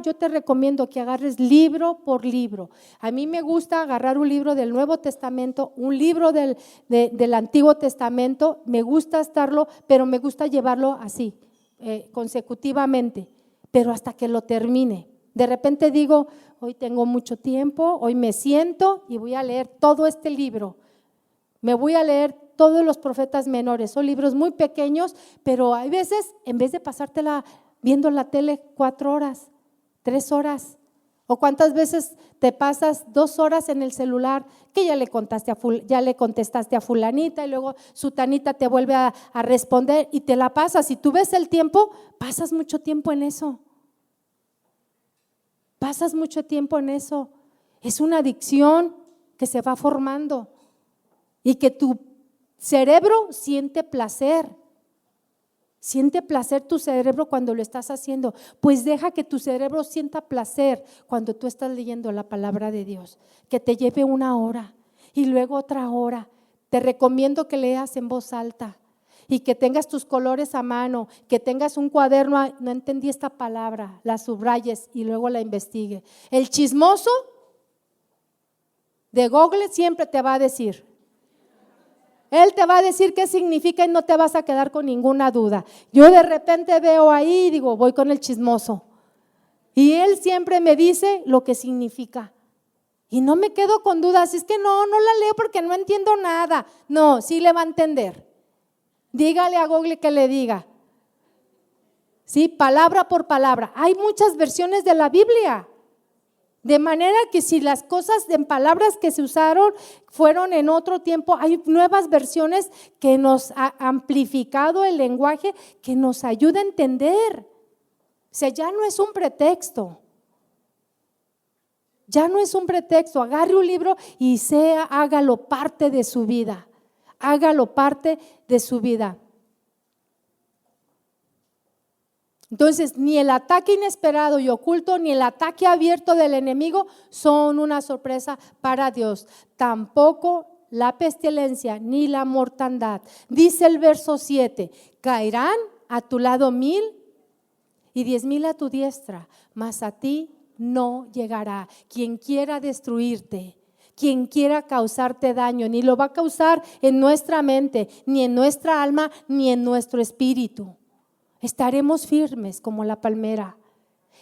yo te recomiendo que agarres libro por libro. A mí me gusta agarrar un libro del Nuevo Testamento, un libro del Antiguo Testamento, me gusta estarlo, pero me gusta llevarlo así, consecutivamente, pero hasta que lo termine. De repente digo, hoy tengo mucho tiempo, hoy me siento y voy a leer todo este libro. Me voy a leer todos los profetas menores, son libros muy pequeños, pero hay veces, en vez de pasártela viendo la tele 4 horas, 3 horas, o cuántas veces te pasas 2 horas en el celular, que ya le contestaste a fulanita y luego sutanita te vuelve a responder y te la pasas. Si tú ves el tiempo, pasas mucho tiempo en eso. Pasas mucho tiempo en eso. Es una adicción que se va formando y que tu cerebro siente placer. Siente placer tu cerebro cuando lo estás haciendo. Pues deja que tu cerebro sienta placer cuando tú estás leyendo la palabra de Dios. Que te lleve 1 hora y luego otra hora. Te recomiendo que leas en voz alta y que tengas tus colores a mano, que tengas un cuaderno, no entendí esta palabra, la subrayes y luego la investigue. El chismoso de Google siempre te va a decir. Él te va a decir qué significa y no te vas a quedar con ninguna duda. Yo de repente veo ahí y digo, voy con el chismoso. Y él siempre me dice lo que significa. Y no me quedo con dudas, es que no la leo porque no entiendo nada. No, sí le va a entender. Dígale a Google que le diga. Sí, palabra por palabra. Hay muchas versiones de la Biblia. De manera que si las cosas en palabras que se usaron fueron en otro tiempo, hay nuevas versiones que nos ha amplificado el lenguaje, que nos ayuda a entender. O sea, ya no es un pretexto. Ya no es un pretexto. Agarre un libro y hágalo parte de su vida. Hágalo parte de su vida. Entonces, ni el ataque inesperado y oculto, ni el ataque abierto del enemigo son una sorpresa para Dios. Tampoco la pestilencia ni la mortandad. Dice el verso 7, caerán a tu lado 1000 y 10,000 a tu diestra, mas a ti no llegará. Quien quiera destruirte, quien quiera causarte daño, ni lo va a causar en nuestra mente, ni en nuestra alma, ni en nuestro espíritu. Estaremos firmes como la palmera.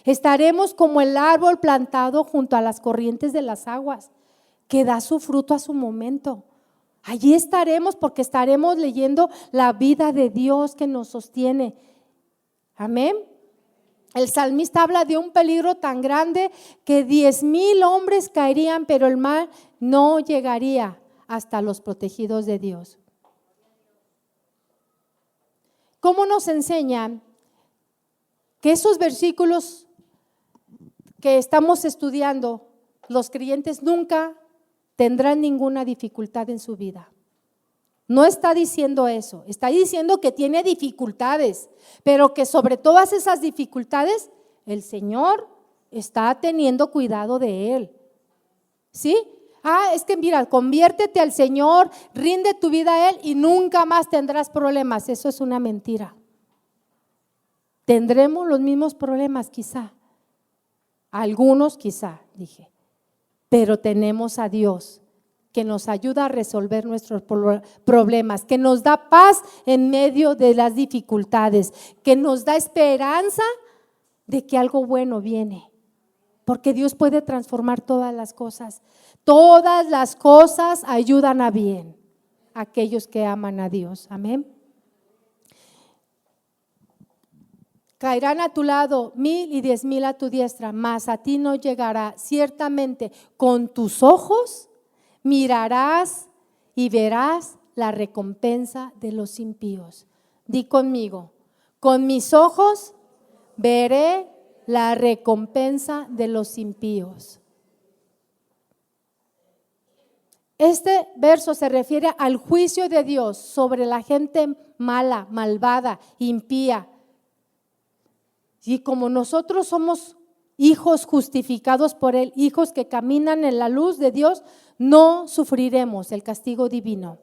Estaremos como el árbol plantado junto a las corrientes de las aguas, que da su fruto a su momento. Allí estaremos porque estaremos leyendo la vida de Dios que nos sostiene. Amén. El salmista habla de un peligro tan grande que 10,000 hombres caerían, pero el mal no llegaría hasta los protegidos de Dios. ¿Cómo nos enseñan que esos versículos que estamos estudiando, los creyentes nunca tendrán ninguna dificultad en su vida? No está diciendo eso, está diciendo que tiene dificultades, pero que sobre todas esas dificultades el Señor está teniendo cuidado de él. ¿Sí? Es que mira, conviértete al Señor, rinde tu vida a Él y nunca más tendrás problemas. Eso es una mentira. Tendremos los mismos problemas quizá, algunos quizá, dije, pero tenemos a Dios que nos ayuda a resolver nuestros problemas, que nos da paz en medio de las dificultades, que nos da esperanza de que algo bueno viene. Porque Dios puede transformar todas las cosas. Todas las cosas ayudan a bien a aquellos que aman a Dios. Amén. Caerán a tu lado 1000 y 10,000 a tu diestra, mas a ti no llegará. Ciertamente con tus ojos mirarás y verás la recompensa de los impíos. Di conmigo, con mis ojos veré la recompensa de los impíos. Este verso se refiere al juicio de Dios sobre la gente mala, malvada, impía. Y como nosotros somos hijos justificados por Él, hijos que caminan en la luz de Dios, no sufriremos el castigo divino.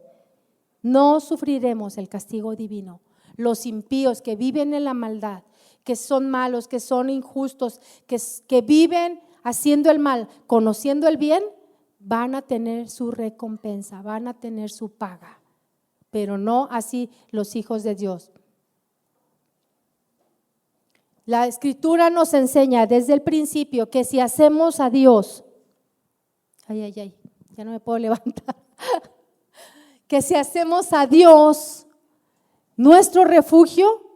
No sufriremos el castigo divino. Los impíos que viven en la maldad, que son malos, que son injustos, que viven haciendo el mal, conociendo el bien, van a tener su recompensa, van a tener su paga, pero no así los hijos de Dios. La Escritura nos enseña desde el principio que si hacemos a Dios, ya no me puedo levantar, que si hacemos a Dios nuestro refugio,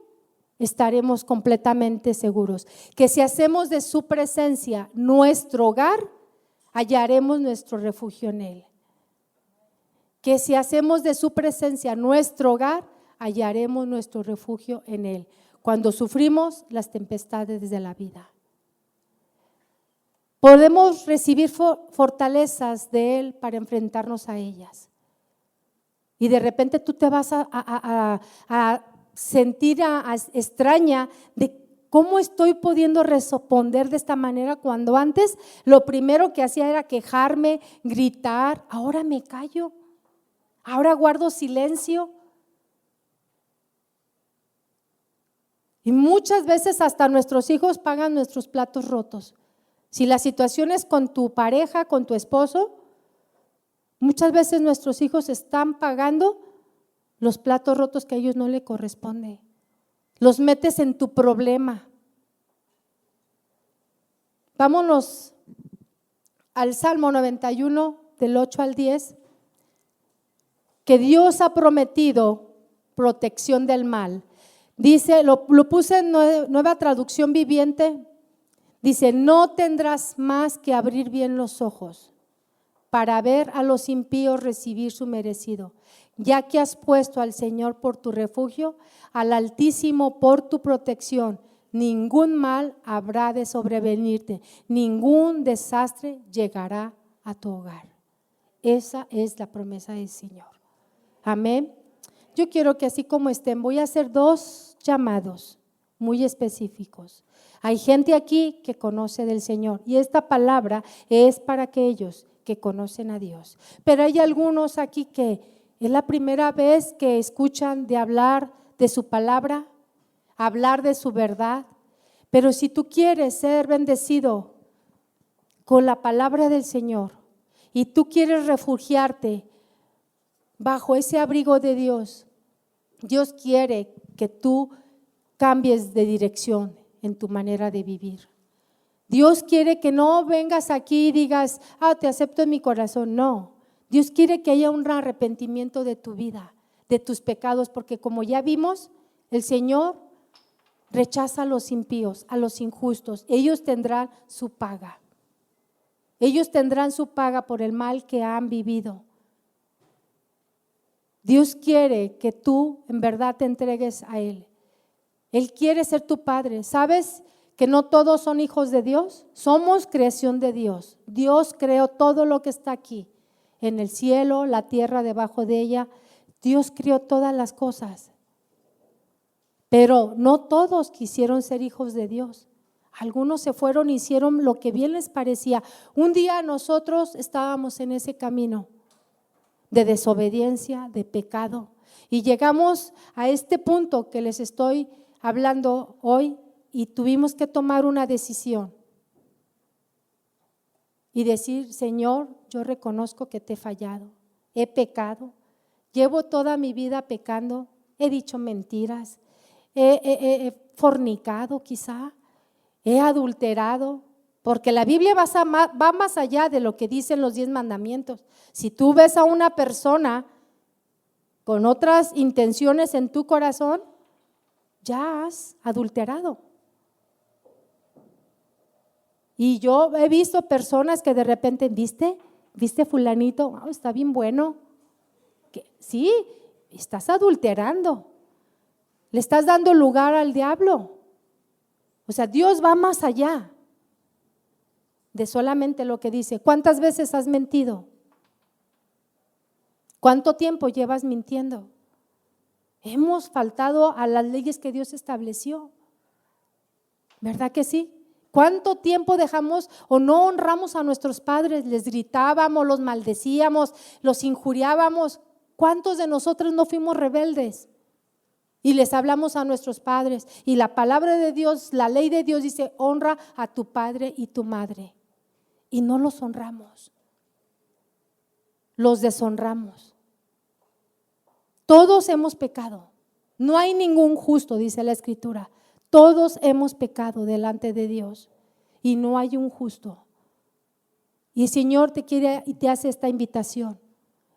estaremos completamente seguros. Que si hacemos de su presencia nuestro hogar, hallaremos nuestro refugio en Él. Que si hacemos de su presencia nuestro hogar, hallaremos nuestro refugio en Él. Cuando sufrimos las tempestades de la vida, podemos recibir fortalezas de Él para enfrentarnos a ellas. Y de repente tú te vas a sentir extraña de cómo estoy pudiendo responder de esta manera cuando antes lo primero que hacía era quejarme, gritar. Ahora me callo, ahora guardo silencio. Y muchas veces hasta nuestros hijos pagan nuestros platos rotos. Si la situación es con tu pareja, con tu esposo, muchas veces nuestros hijos están pagando los platos rotos que a ellos no le corresponde. Los metes en tu problema. Vámonos al Salmo 91, del 8 al 10, que Dios ha prometido protección del mal. Dice, lo puse en nueva traducción viviente, dice: no tendrás más que abrir bien los ojos para ver a los impíos recibir su merecido, ya que has puesto al Señor por tu refugio, al Altísimo por tu protección. Ningún mal habrá de sobrevenirte, ningún desastre llegará a tu hogar. Esa es la promesa del Señor. Amén. Yo quiero que así como estén, voy a hacer 2 llamados muy específicos. Hay gente aquí que conoce del Señor y esta palabra es para aquellos que conocen a Dios. Pero hay algunos aquí que es la primera vez que escuchan de hablar de su palabra, hablar de su verdad. Pero si tú quieres ser bendecido con la palabra del Señor y tú quieres refugiarte bajo ese abrigo de Dios, Dios quiere que tú cambies de dirección en tu manera de vivir. Dios quiere que no vengas aquí y digas, te acepto en mi corazón. No, Dios quiere que haya un arrepentimiento de tu vida, de tus pecados, porque como ya vimos, el Señor rechaza a los impíos, a los injustos. Ellos tendrán su paga. Ellos tendrán su paga por el mal que han vivido. Dios quiere que tú en verdad te entregues a Él. Él quiere ser tu Padre. ¿Sabes que no todos son hijos de Dios? Somos creación de Dios. Dios creó todo lo que está aquí, en el cielo, la tierra debajo de ella. Dios creó todas las cosas. Pero no todos quisieron ser hijos de Dios. Algunos se fueron y hicieron lo que bien les parecía. Un día nosotros estábamos en ese camino de desobediencia, de pecado, y llegamos a este punto que les estoy hablando hoy y tuvimos que tomar una decisión y decir: Señor, yo reconozco que te he fallado, he pecado, llevo toda mi vida pecando, he dicho mentiras, he fornicado quizá, he adulterado. Porque la Biblia va más allá de lo que dicen los 10 mandamientos. Si tú ves a una persona con otras intenciones en tu corazón, ya has adulterado. Y yo he visto personas que de repente, ¿viste fulanito? Está bien bueno. Sí, estás adulterando. Le estás dando lugar al diablo. O sea, Dios va más allá de solamente lo que dice. ¿Cuántas veces has mentido? ¿Cuánto tiempo llevas mintiendo? Hemos faltado a las leyes que Dios estableció, ¿verdad que sí? ¿Cuánto tiempo dejamos o no honramos a nuestros padres? Les gritábamos, los maldecíamos, los injuriábamos. ¿Cuántos de nosotros no fuimos rebeldes? Y les hablamos a nuestros padres. Y la palabra de Dios, la ley de Dios dice, honra a tu padre y tu madre. Y no los honramos. Los deshonramos. Todos hemos pecado. No hay ningún justo, dice la Escritura. Todos hemos pecado delante de Dios y no hay un justo. Y el Señor te quiere y te hace esta invitación.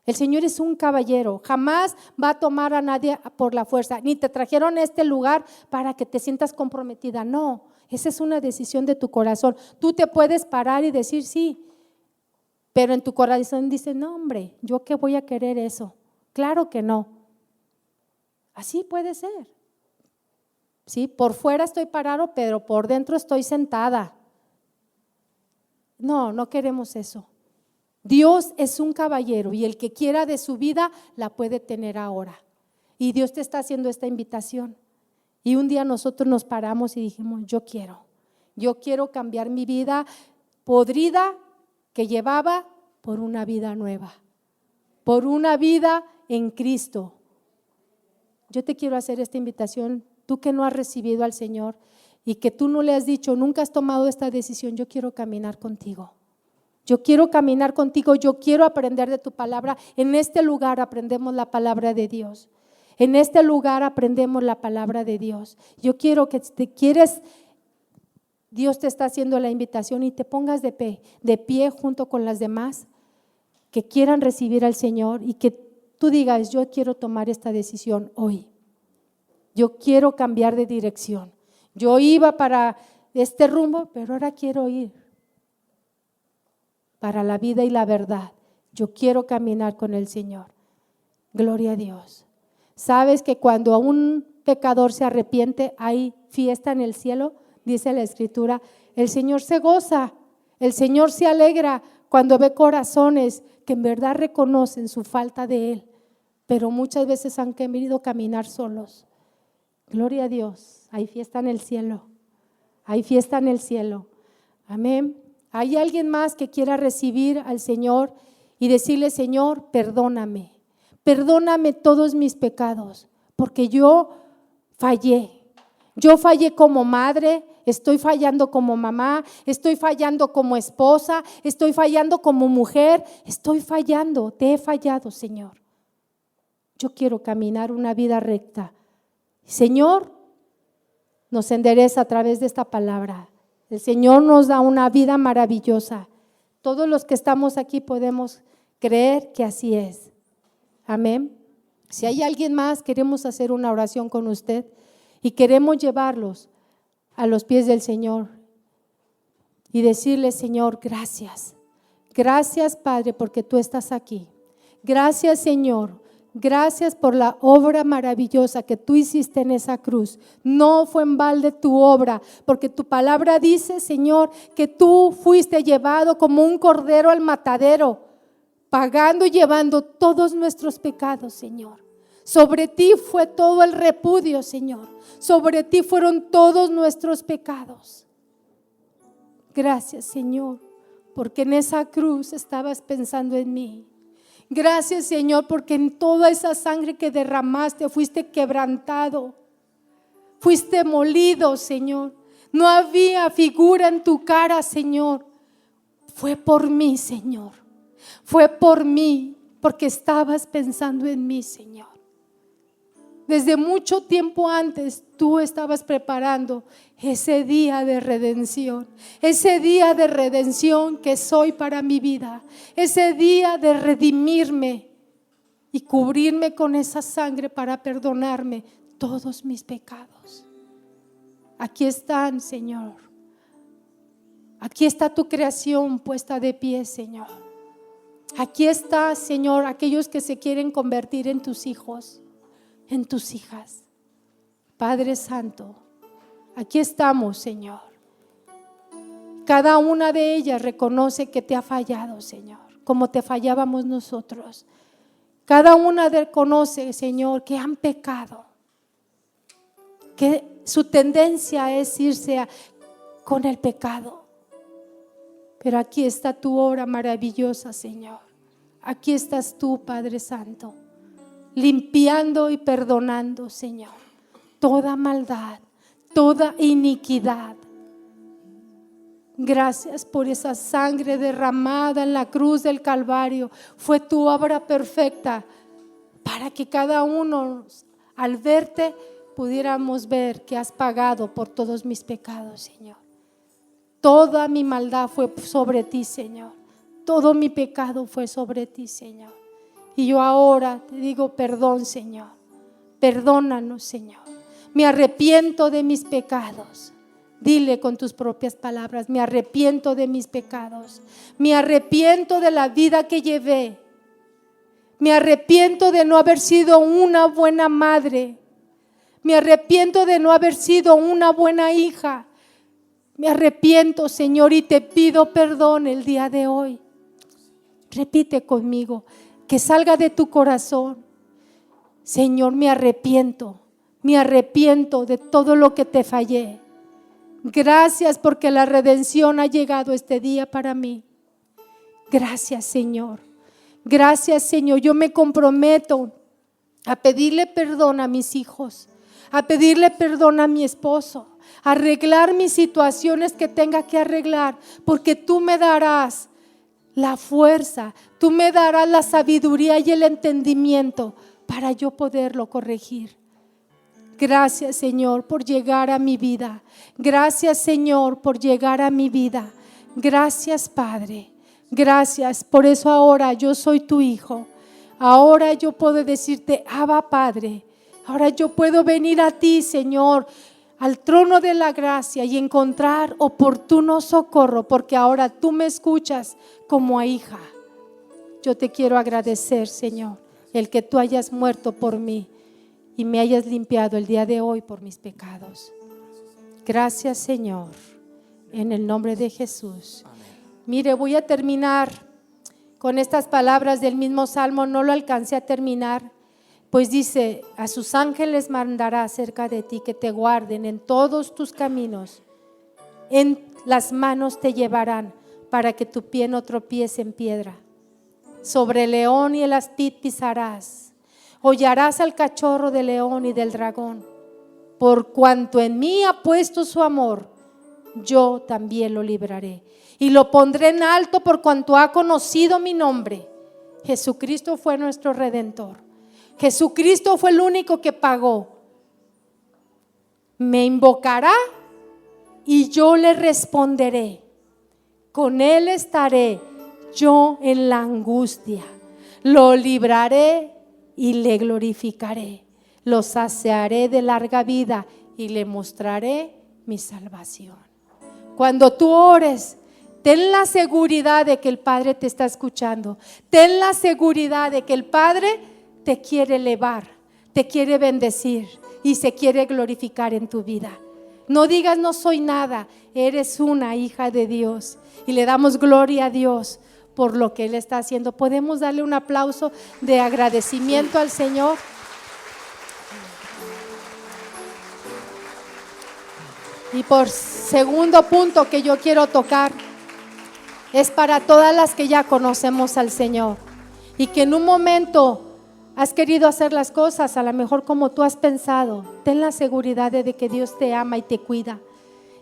El Señor es un caballero, jamás va a tomar a nadie por la fuerza, ni te trajeron a este lugar para que te sientas comprometida. No, esa es una decisión de tu corazón. Tú te puedes parar y decir sí, pero en tu corazón dice, no hombre, ¿yo qué voy a querer eso? Claro que no. Así puede ser. Sí, por fuera estoy parado, pero por dentro estoy sentada. No, no queremos eso. Dios es un caballero y el que quiera de su vida la puede tener ahora. Y Dios te está haciendo esta invitación. Y un día nosotros nos paramos y dijimos, yo quiero cambiar mi vida podrida que llevaba por una vida nueva, por una vida en Cristo. Yo te quiero hacer esta invitación. Tú que no has recibido al Señor y que tú no le has dicho, nunca has tomado esta decisión, yo quiero caminar contigo. Yo quiero caminar contigo, yo quiero aprender de tu palabra. En este lugar aprendemos la palabra de Dios. En este lugar aprendemos la palabra de Dios. Yo quiero que te quieres, Dios te está haciendo la invitación y te pongas de pie junto con las demás que quieran recibir al Señor y que tú digas, yo quiero tomar esta decisión hoy. Yo quiero cambiar de dirección. Yo iba para este rumbo, pero ahora quiero ir para la vida y la verdad. Yo quiero caminar con el Señor. Gloria a Dios. ¿Sabes que cuando un pecador se arrepiente hay fiesta en el cielo? Dice la Escritura. El Señor se goza, el Señor se alegra cuando ve corazones que en verdad reconocen su falta de Él, pero muchas veces han querido caminar solos. Gloria a Dios, hay fiesta en el cielo, hay fiesta en el cielo. Amén. ¿Hay alguien más que quiera recibir al Señor y decirle, Señor, perdóname todos mis pecados, porque yo fallé como madre, estoy fallando como mamá, estoy fallando como esposa, estoy fallando como mujer, estoy fallando, te he fallado, Señor. Yo quiero caminar una vida recta. Señor, nos endereza a través de esta palabra. El Señor nos da una vida maravillosa. Todos los que estamos aquí podemos creer que así es. Amén. Si hay alguien más, queremos hacer una oración con usted y queremos llevarlos a los pies del Señor y decirle, Señor, gracias. Gracias, Padre, porque tú estás aquí. Gracias, Señor. Gracias por la obra maravillosa que tú hiciste en esa cruz. No fue en balde tu obra, porque tu palabra dice, Señor, que tú fuiste llevado como un cordero al matadero, pagando y llevando todos nuestros pecados, Señor. Sobre ti fue todo el repudio, Señor. Sobre ti fueron todos nuestros pecados. Gracias, Señor, porque en esa cruz estabas pensando en mí. Gracias, Señor, porque en toda esa sangre que derramaste fuiste quebrantado, fuiste molido, Señor. No había figura en tu cara, Señor. Fue por mí, Señor. Fue por mí, porque estabas pensando en mí, Señor. Desde mucho tiempo antes tú estabas preparando ese día de redención que soy para mi vida, ese día de redimirme y cubrirme con esa sangre para perdonarme todos mis pecados. Aquí están, Señor. Aquí está tu creación puesta de pie, Señor. Aquí está, Señor, aquellos que se quieren convertir en tus hijos, en tus hijas. Padre Santo, aquí estamos, Señor. Cada una de ellas reconoce que te ha fallado, Señor, como te fallábamos nosotros. Cada una conoce, Señor, que han pecado, que su tendencia es irse con el pecado. Pero aquí está tu obra maravillosa, Señor. Aquí estás tú, Padre Santo, limpiando y perdonando, Señor, toda maldad, toda iniquidad. Gracias por esa sangre derramada en la cruz del Calvario. Fue tu obra perfecta para que cada uno, al verte, pudiéramos ver que has pagado por todos mis pecados, Señor. Toda mi maldad fue sobre ti, Señor. Todo mi pecado fue sobre ti, Señor. Y yo ahora te digo perdón, Señor. Perdónanos, Señor. Me arrepiento de mis pecados. Dile con tus propias palabras: me arrepiento de mis pecados. Me arrepiento de la vida que llevé. Me arrepiento de no haber sido una buena madre. Me arrepiento de no haber sido una buena hija. Me arrepiento, Señor, y te pido perdón el día de hoy. Repite conmigo, que salga de tu corazón: Señor, me arrepiento de todo lo que te fallé. Gracias porque la redención ha llegado este día para mí. Gracias, Señor. Gracias, Señor. Yo me comprometo a pedirle perdón a mis hijos, a pedirle perdón a mi esposo, a arreglar mis situaciones que tenga que arreglar, porque tú me darás la fuerza, tú me darás la sabiduría y el entendimiento para yo poderlo corregir. Gracias, Señor, por llegar a mi vida. Gracias, Señor, por llegar a mi vida. Gracias, Padre. Gracias. Por eso ahora yo soy tu hijo. Ahora yo puedo decirte: Abba, Padre. Ahora yo puedo venir a ti, Señor, al trono de la gracia y encontrar oportuno socorro, porque ahora tú me escuchas como a hija. Yo te quiero agradecer, Señor, el que tú hayas muerto por mí y me hayas limpiado el día de hoy por mis pecados. Gracias, Señor, en el nombre de Jesús. Amén. Mire, voy a terminar con estas palabras del mismo Salmo. No lo alcancé a terminar, pues dice: a sus ángeles mandará cerca de ti, que te guarden en todos tus caminos. En las manos te llevarán, para que tu pie no tropiece en piedra. Sobre el león y el aspid pisarás. Hollarás al cachorro del león y del dragón. Por cuanto en mí ha puesto su amor, yo también lo libraré. Y lo pondré en alto por cuanto ha conocido mi nombre. Jesucristo fue nuestro Redentor. Jesucristo fue el único que pagó. Me invocará y yo le responderé. Con él estaré yo en la angustia. Lo libraré y le glorificaré. Lo saciaré de larga vida y le mostraré mi salvación. Cuando tú ores, ten la seguridad de que el Padre te está escuchando. Ten la seguridad de que el Padre te quiere elevar, te quiere bendecir y se quiere glorificar en tu vida. No digas: no soy nada. Eres una hija de Dios y le damos gloria a Dios por lo que Él está haciendo. ¿Podemos darle un aplauso de agradecimiento al Señor? Y por segundo punto que yo quiero tocar, es para todas las que ya conocemos al Señor y que en un momento has querido hacer las cosas a lo mejor como tú has pensado. Ten la seguridad de que Dios te ama y te cuida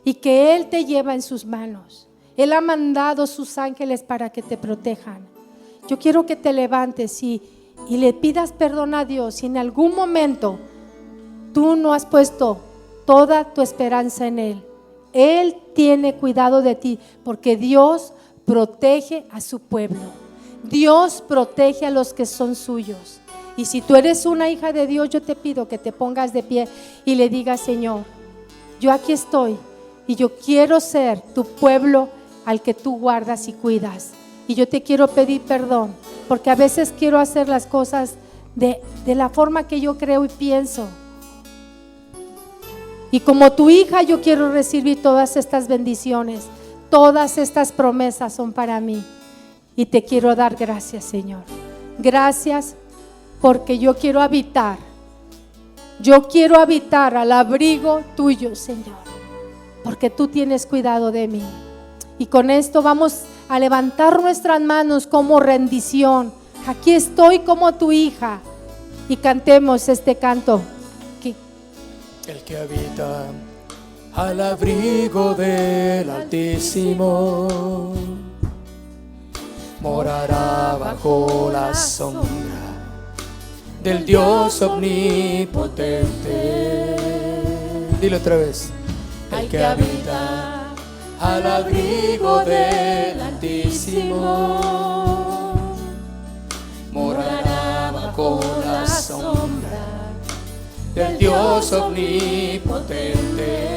y que Él te lleva en sus manos. Él ha mandado sus ángeles para que te protejan. Yo quiero que te levantes y le pidas perdón a Dios si en algún momento tú no has puesto toda tu esperanza en Él. Él tiene cuidado de ti, porque Dios protege a su pueblo. Dios protege a los que son suyos. Y si tú eres una hija de Dios, yo te pido que te pongas de pie y le digas: Señor, yo aquí estoy y yo quiero ser tu pueblo al que tú guardas y cuidas. Y yo te quiero pedir perdón, porque a veces quiero hacer las cosas de la forma que yo creo y pienso. Y como tu hija, yo quiero recibir todas estas bendiciones. Todas estas promesas son para mí. Y te quiero dar gracias, Señor. Gracias porque yo quiero habitar. Yo quiero habitar al abrigo tuyo, Señor, porque tú tienes cuidado de mí. Y con esto vamos a levantar nuestras manos como rendición. Aquí estoy como tu hija. Y cantemos este canto. El que habita al abrigo del Altísimo morará bajo la sombra del Dios omnipotente. Dilo otra vez. El que habita al abrigo del Altísimo morará bajo la sombra del Dios omnipotente.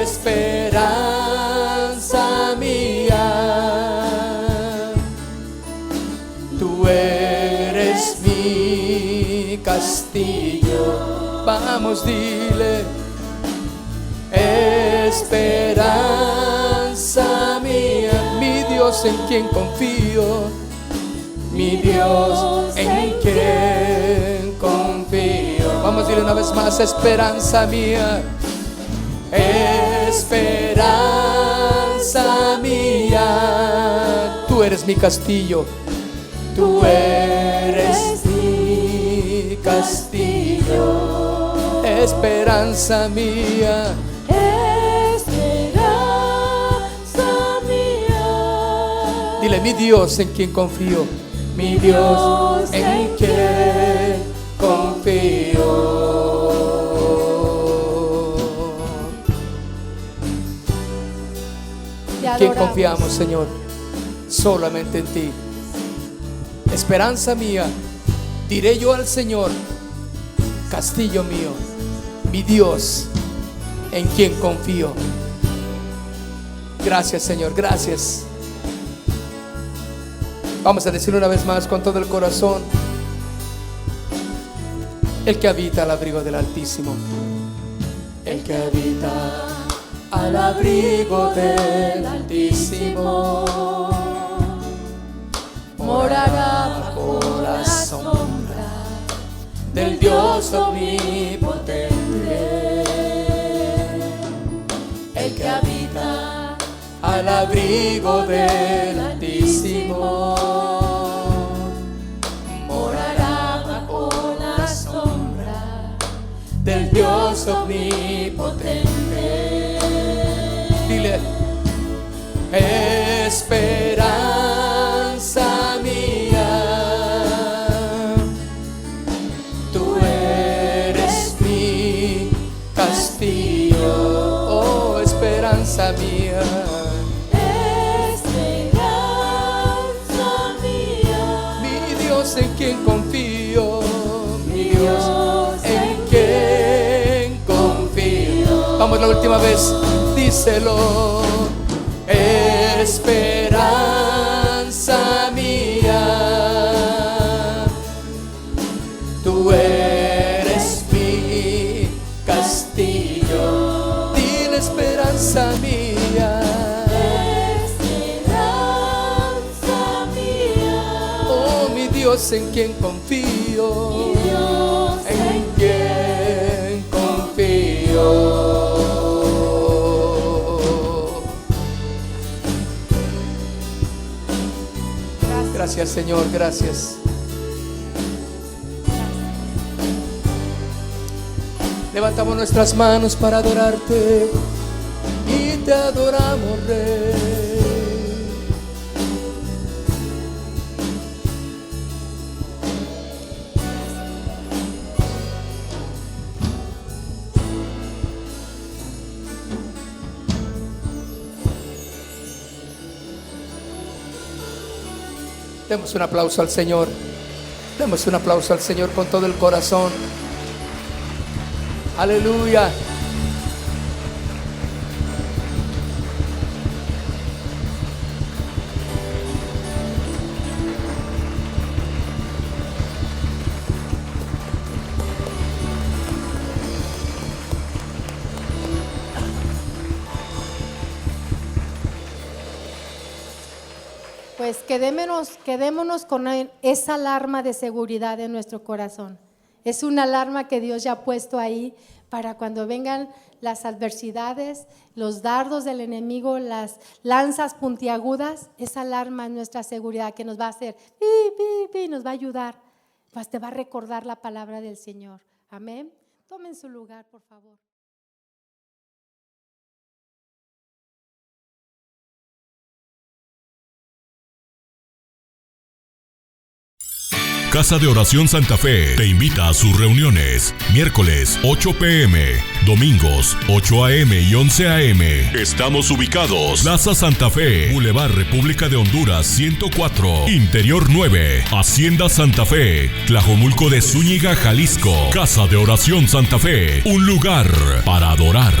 Esperanza mía, tú eres mi castillo. Vamos, dile. Esperanza mía, mi Dios en quien confío, mi Dios en quien confío. Vamos a decir una vez más, esperanza mía, esperanza mía, tú eres mi castillo, tú eres mi castillo, esperanza mía. Dile, mi Dios en quien confío, mi Dios en quien confío. ¿En quién confiamos, Señor? Solamente en ti. Esperanza mía, diré yo al Señor, castillo mío, mi Dios en quien confío. Gracias, Señor, gracias. Vamos a decir una vez más con todo el corazón. El que habita al abrigo del Altísimo, el que habita al abrigo del Altísimo morará bajo la sombra del Dios omnipotente. El que habita al abrigo del Altísimo morará bajo la sombra del Dios omnipotente. Dile, esperanza mía, tú eres mi castillo, oh esperanza mía. En quien confío, mi Dios en quien confío. Vamos la última vez, díselo. Esperanza mía, tú eres mi castillo. Dile, esperanza mía. Dios en quien confío, en quien confío. Gracias, Señor, gracias. Levantamos nuestras manos para adorarte y te adoramos, Rey. Demos un aplauso al Señor. Demos un aplauso al Señor con todo el corazón. Aleluya. Pues quedémonos con esa alarma de seguridad en nuestro corazón. Es una alarma que Dios ya ha puesto ahí para cuando vengan las adversidades, los dardos del enemigo, las lanzas puntiagudas. Esa alarma es nuestra seguridad que nos va a hacer pi, nos va a ayudar. Pues te va a recordar la palabra del Señor. Amén. Tomen su lugar, por favor. Casa de Oración Santa Fe te invita a sus reuniones. Miércoles 8 p.m, domingos 8 a.m. y 11 a.m. Estamos ubicados: Plaza Santa Fe, Boulevard República de Honduras 104, Interior 9, Hacienda Santa Fe, Tlajomulco de Zúñiga, Jalisco. Casa de Oración Santa Fe, un lugar para adorar.